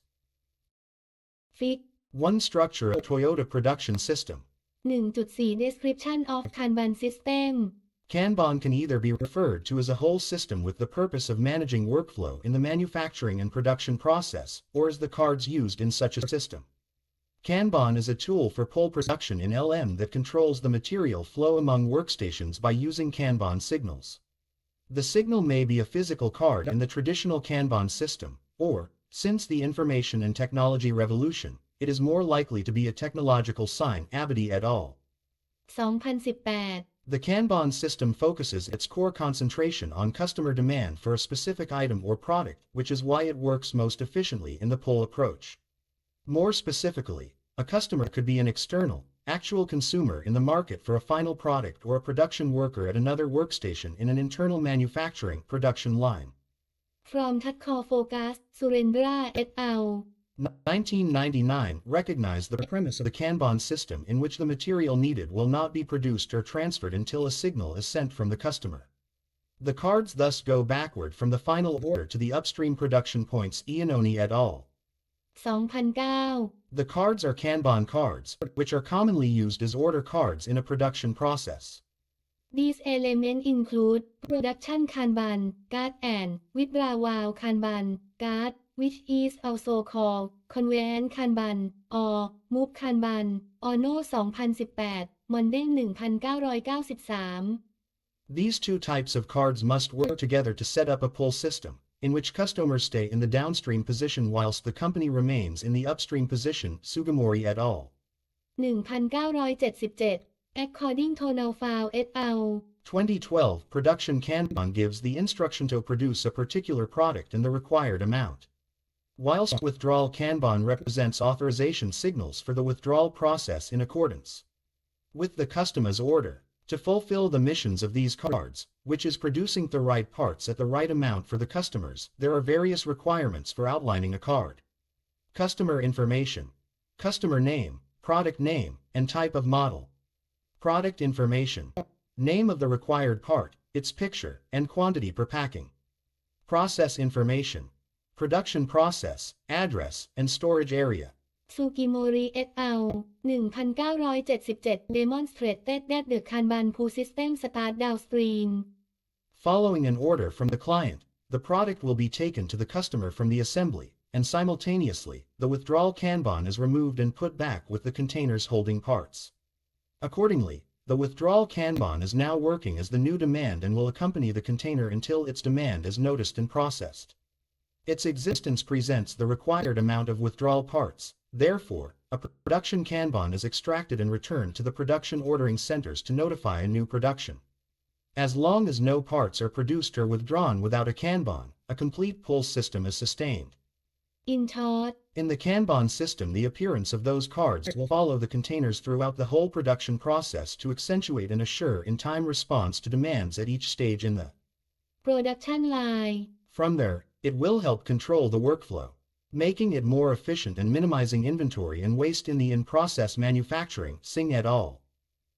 Fig. 1. Structure of Toyota production system. 1.4 Description of Kanban system. Kanban can either be referred to as a whole system with the purpose of managing workflow in the manufacturing and production process, or as the cards used in such a system. Kanban is a tool for pull production in LM that controls the material flow among workstations by using Kanban signals. The signal may be a physical card in the traditional Kanban system, or, since the information and technology revolution, it is more likely to be a technological sign, Abadi et al. 2018 The Kanban system focuses its core concentration on customer demand for a specific item or product, which is why it works most efficiently in the pull approach. More specifically, a customer could be an external, actual consumer in the market for a final product or a production worker at another workstation in an internal manufacturing production line. From Tatco Focus, Surendra et al. 1999 recognized the premise of the Kanban system in which the material needed will not be produced or transferred until a signal is sent from the customer. The cards thus go backward from the final order to the upstream production points, Iannoni et al. 2009 The cards are Kanban cards, which are commonly used as order cards in a production process. These elements include production Kanban card and withdrawal Kanban card, which is also called conveyance Kanban or move Kanban. Ono 2018 Monday 1993 These two types of cards must work together to set up a pull system, in which customers stay in the downstream position whilst the company remains in the upstream position. Sugimori et al. 1977 According to Naufal et al. 2012 Production Kanban gives the instruction to produce a particular product in the required amount, whilst Withdrawal Kanban represents authorization signals for the withdrawal process in accordance with the customer's order. To fulfill the missions of these cards, which is producing the right parts at the right amount for the customers, there are various requirements for outlining a card. Customer information, customer name, product name, and type of model. Product information, name of the required part, its picture, and quantity per packing. Process information, production process, address, and storage area. Sugimori et al. 1977 demonstrated that the Kanban pull system start downstream. Following an order from the client, the product will be taken to the customer from the assembly, and simultaneously, the withdrawal Kanban is removed and put back with the containers holding parts. Accordingly, the withdrawal Kanban is now working as the new demand and will accompany the container until its demand is noticed and processed. Its existence presents the required amount of withdrawal parts. Therefore, a production Kanban is extracted and returned to the production ordering centers to notify a new production. As long as no parts are produced or withdrawn without a Kanban, a complete pull system is sustained. In short, in the Kanban system, the appearance of those cards will follow the containers throughout the whole production process to accentuate and assure in-time response to demands at each stage in the production line. From there, it will help control the workflow, making it more efficient and minimizing inventory and waste in the in-process manufacturing. Singh et al.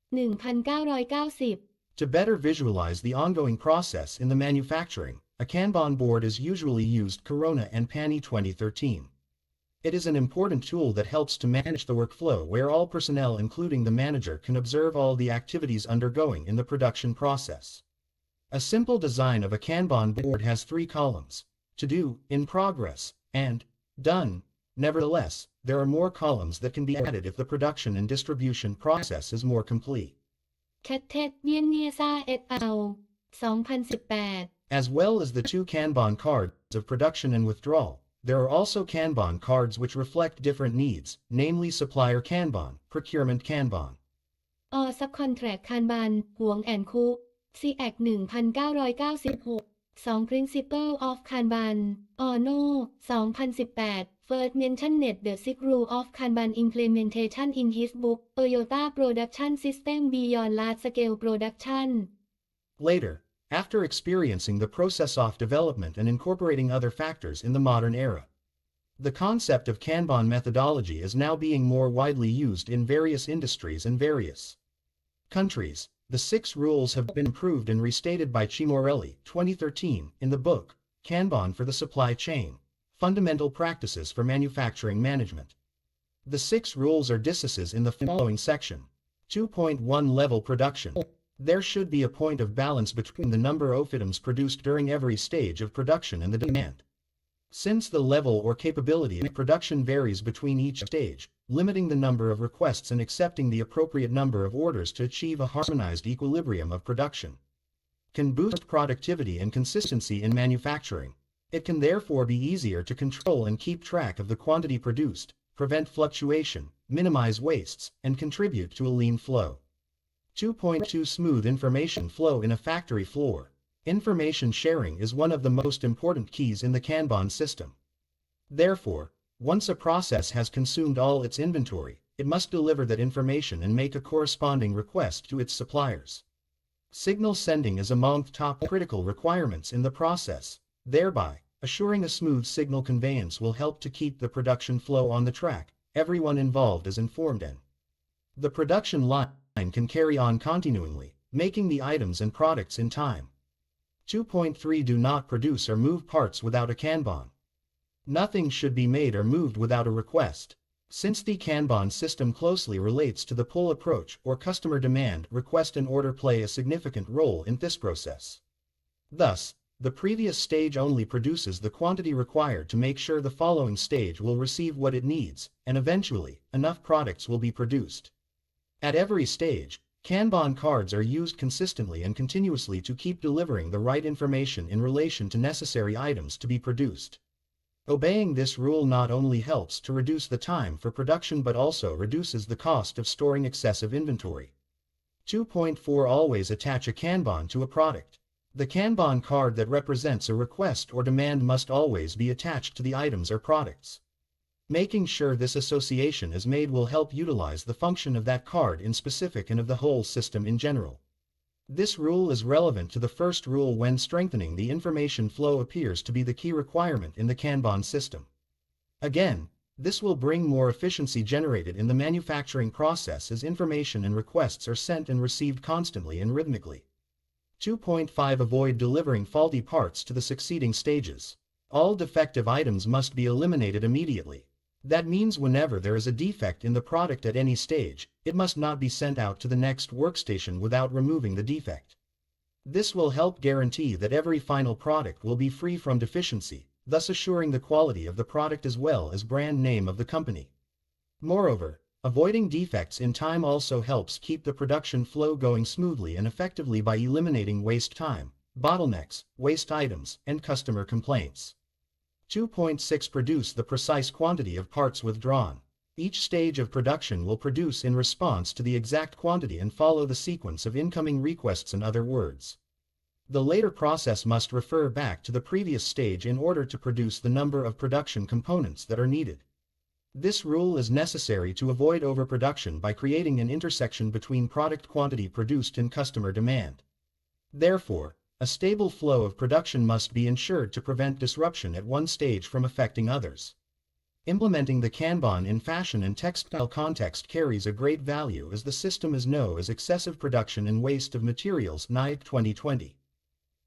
1990 To better visualize the ongoing process in the manufacturing, a Kanban board is usually used. Corona and Pani 2013. It is an important tool that helps to manage the workflow where all personnel including the manager can observe all the activities undergoing in the production process. A simple design of a Kanban board has 3 columns: to do, in progress, and done. Nevertheless, there are more columns that can be added if the production and distribution process is more complete. Vieniesa et al. 2018 As well as the 2 Kanban cards of production and withdrawal, there are also Kanban cards which reflect different needs, namely supplier Kanban, procurement Kanban. or subcontract Kanban, Huang and Cook, C. Act 1996. 2 Principle of Kanban, Ono, 2018, first mentioned the 6 rule of Kanban implementation in his book, Toyota Production System Beyond Large-Scale Production. Later, after experiencing the process of development and incorporating other factors in the modern era, the concept of Kanban methodology is now being more widely used in various industries and various countries. The 6 rules have been improved and restated by Chimorelli, 2013, in the book, Kanban for the Supply Chain, Fundamental Practices for Manufacturing Management. The 6 rules are discussed in the following section. 2.1 Level production. There should be a point of balance between the number of items produced during every stage of production and the demand. Since the level or capability of production varies between each stage, limiting the number of requests and accepting the appropriate number of orders to achieve a harmonized equilibrium of production can boost productivity and consistency in manufacturing. It can therefore be easier to control and keep track of the quantity produced, prevent fluctuation, minimize wastes, and contribute to a lean flow. 2.2 Smooth information flow in a factory floor. Information sharing is one of the most important keys in the Kanban system. Therefore, once a process has consumed all its inventory, it must deliver that information and make a corresponding request to its suppliers. Signal sending is among top critical requirements in the process. Thereby, assuring a smooth signal conveyance will help to keep the production flow on the track. Everyone involved is informed and the production line can carry on continually, making the items and products in time. 2.3 Do not produce or move parts without a Kanban. Nothing should be made or moved without a request. Since the Kanban system closely relates to the pull approach or customer demand, request and order play a significant role in this process. Thus, the previous stage only produces the quantity required to make sure the following stage will receive what it needs, and eventually, enough products will be produced. At every stage, Kanban cards are used consistently and continuously to keep delivering the right information in relation to necessary items to be produced. Obeying this rule not only helps to reduce the time for production but also reduces the cost of storing excessive inventory. 2.4 Always attach a Kanban to a product. The Kanban card that represents a request or demand must always be attached to the items or products. Making sure this association is made will help utilize the function of that card in specific and of the whole system in general. This rule is relevant to the first rule when strengthening the information flow appears to be the key requirement in the Kanban system. Again, this will bring more efficiency generated in the manufacturing process as information and requests are sent and received constantly and rhythmically. 2.5 Avoid delivering faulty parts to the succeeding stages. All defective items must be eliminated immediately. That means whenever there is a defect in the product at any stage, it must not be sent out to the next workstation without removing the defect. This will help guarantee that every final product will be free from deficiency, thus assuring the quality of the product as well as brand name of the company. Moreover, avoiding defects in time also helps keep the production flow going smoothly and effectively by eliminating waste time, bottlenecks, waste items, and customer complaints. 2.6 Produce the precise quantity of parts withdrawn. Each stage of production will produce in response to the exact quantity and follow the sequence of incoming requests. In other words, the later process must refer back to the previous stage in order to produce the number of production components that are needed. This rule is necessary to avoid overproduction by creating an intersection between product quantity produced and customer demand. Therefore, a stable flow of production must be ensured to prevent disruption at one stage from affecting others. Implementing the Kanban in fashion and textile context carries a great value as the system is known as excessive production and waste of materials (NIC 2020).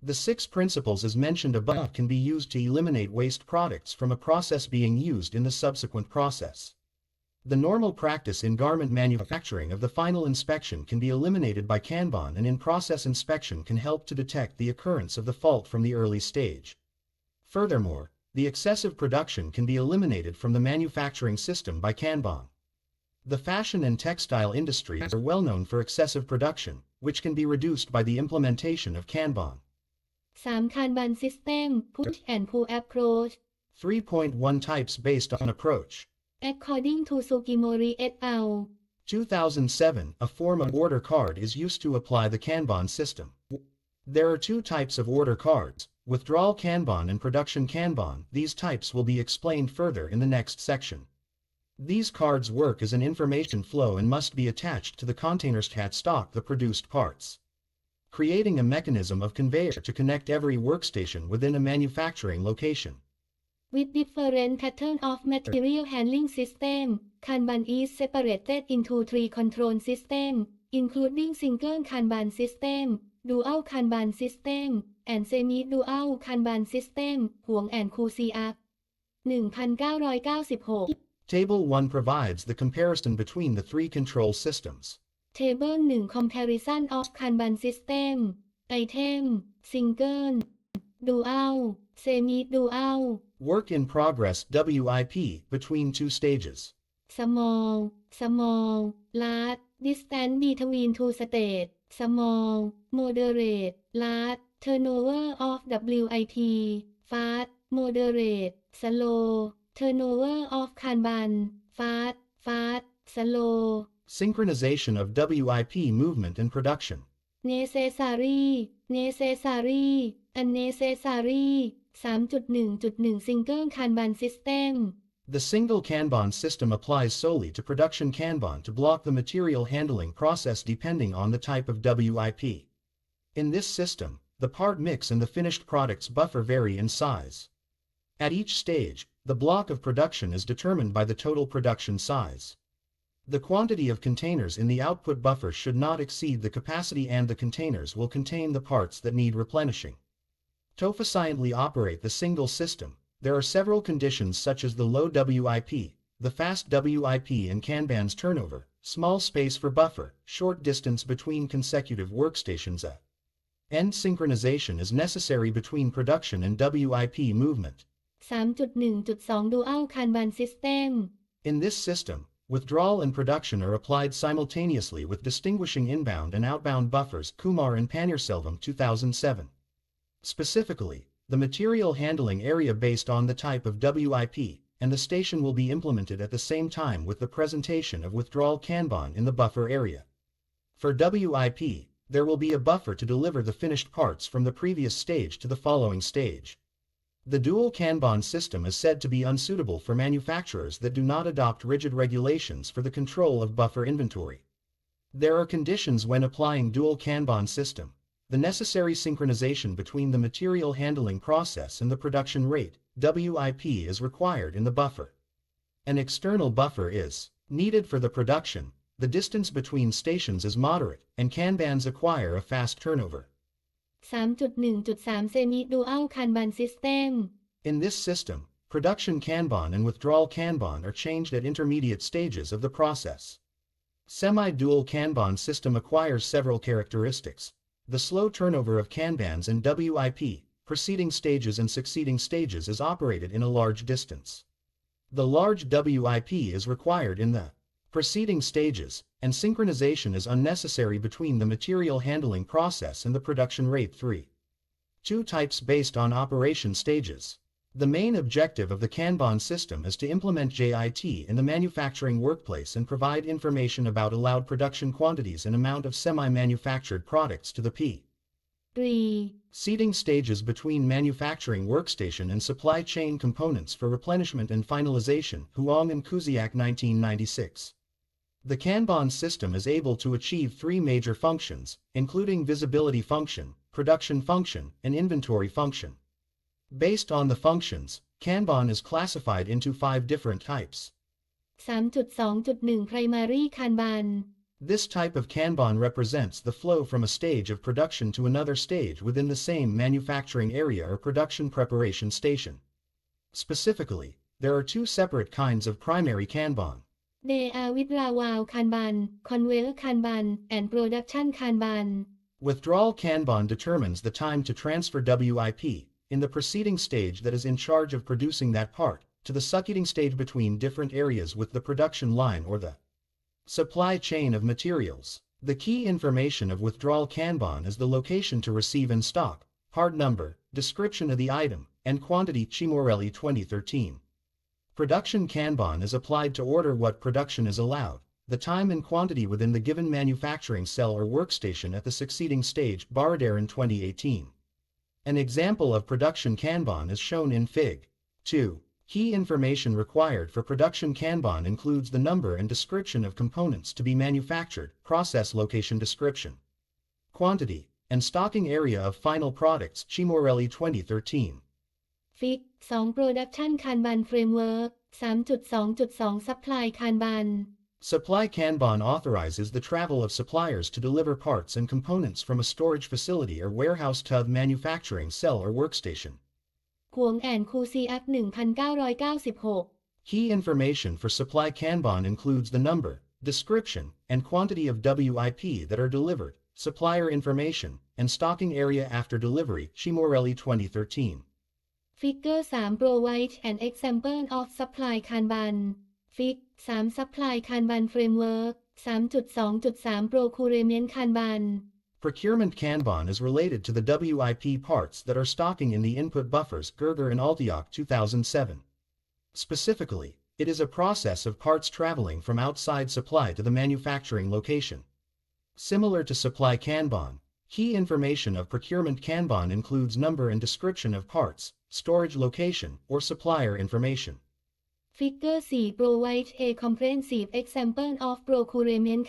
The 6 principles as mentioned above can be used to eliminate waste products from a process being used in the subsequent process. The normal practice in garment manufacturing of the final inspection can be eliminated by Kanban, and in-process inspection can help to detect the occurrence of the fault from the early stage. Furthermore, the excessive production can be eliminated from the manufacturing system by Kanban. The fashion and textile industries are well known for excessive production, which can be reduced by the implementation of Kanban. 3. Kanban System Push and Pull Approach. 3.1 Types based on approach. According to Sugimori et al. 2007, a form of order card is used to apply the Kanban system. There are 2 types of order cards, withdrawal Kanban and production Kanban. These types will be explained further in the next section. These cards work as an information flow and must be attached to the containers that stock the produced parts, creating a mechanism of conveyor to connect every workstation within a manufacturing location. With different pattern of material handling system, Kanban is separated into 3 control systems, including single Kanban system, dual Kanban system, and semi-dual Kanban system, Huang and Kusiak. 1996. Table 1 provides the comparison between the 3 control systems. Table 1 Comparison of Kanban system. Item, single, dual, semi-dual. Work in progress WIP between 2 stages. Small, large, distance between 2 states. Small, moderate, large, turnover of WIP, fast, moderate, slow, turnover of Kanban, fast, slow. Synchronization of WIP movement and production. Necessary, unnecessary. 3.1.1 Single Kanban System. The single Kanban system applies solely to production Kanban to block the material handling process depending on the type of WIP. In this system, the part mix and the finished product's buffer vary in size. At each stage, the block of production is determined by the total production size. The quantity of containers in the output buffer should not exceed the capacity, and the containers will contain the parts that need replenishing. To efficiently operate the single system, there are several conditions such as the low WIP, the fast WIP and Kanban's turnover, small space for buffer, short distance between consecutive workstations. End synchronization is necessary between production and WIP movement. 3.1.2 Dual Kanban System. In this system, withdrawal and production are applied simultaneously with distinguishing inbound and outbound buffers. Kumar and Panirselvam 2007. Specifically, the material handling area based on the type of WIP and the station will be implemented at the same time with the presentation of withdrawal Kanban in the buffer area. For WIP, there will be a buffer to deliver the finished parts from the previous stage to the following stage. The dual Kanban system is said to be unsuitable for manufacturers that do not adopt rigid regulations for the control of buffer inventory. There are conditions when applying dual Kanban system. The necessary synchronization between the material handling process and the production rate, WIP, is required in the buffer. An external buffer is needed for the production. The distance between stations is moderate, and Kanbans acquire a fast turnover. 3.1.3 Semi-Dual Kanban System. In this system, production Kanban and withdrawal Kanban are changed at intermediate stages of the process. Semi-dual Kanban system acquires several characteristics. The slow turnover of Kanbans and WIP, preceding stages and succeeding stages, is operated in a large distance. The large WIP is required in the preceding stages, and synchronization is unnecessary between the material handling process and the production rate. 3. Two types based on operation stages. The main objective of the Kanban system is to implement JIT in the manufacturing workplace and provide information about allowed production quantities and amount of semi-manufactured products to the P. 3. Seeding stages between manufacturing workstation and supply chain components for replenishment and finalization. Huang and Kuziak 1996. The Kanban system is able to achieve three major functions, including visibility function, production function, and inventory function. Based on the functions, Kanban is classified into 5 different types. 3.2.1 Primary Kanban. This type of Kanban represents the flow from a stage of production to another stage within the same manufacturing area or production preparation station. Specifically, there are 2 separate kinds of primary Kanban. They are Withdrawal Kanban, Conveyor Kanban, and Production Kanban. Withdrawal Kanban determines the time to transfer WIP, in the preceding stage that is in charge of producing that part, to the succeeding stage between different areas with the production line or the supply chain of materials. The key information of withdrawal Kanban is the location to receive and stock, part number, description of the item, and quantity. Chimorelli 2013. Production Kanban is applied to order what production is allowed, the time and quantity within the given manufacturing cell or workstation at the succeeding stage. Baradaran 2018. An example of production Kanban is shown in Fig. 2. Key information required for production Kanban includes the number and description of components to be manufactured, process location description, quantity, and stocking area of final products. Chimorelli 2013. Fig. 2 Production Kanban Framework. 3.2.2 Supply Kanban. Supply Kanban authorizes the travel of suppliers to deliver parts and components from a storage facility or warehouse to a manufacturing cell or workstation. Huang and Kuziak 1996. Key information for supply Kanban includes the number, description, and quantity of WIP that are delivered, supplier information, and stocking area after delivery. Chimorelli 2013. Figure 3 Provide an example of supply Kanban. Fig. 3 Supply Kanban Framework. 3.2.3 Procurement Kanban. Procurement Kanban is related to the WIP parts that are stocking in the input buffers. Gerger and Altiok 2007. Specifically, it is a process of parts traveling from outside supply to the manufacturing location. Similar to supply Kanban, key information of procurement Kanban includes number and description of parts, storage location, or supplier information. Figure 4 Provide a comprehensive example of procurement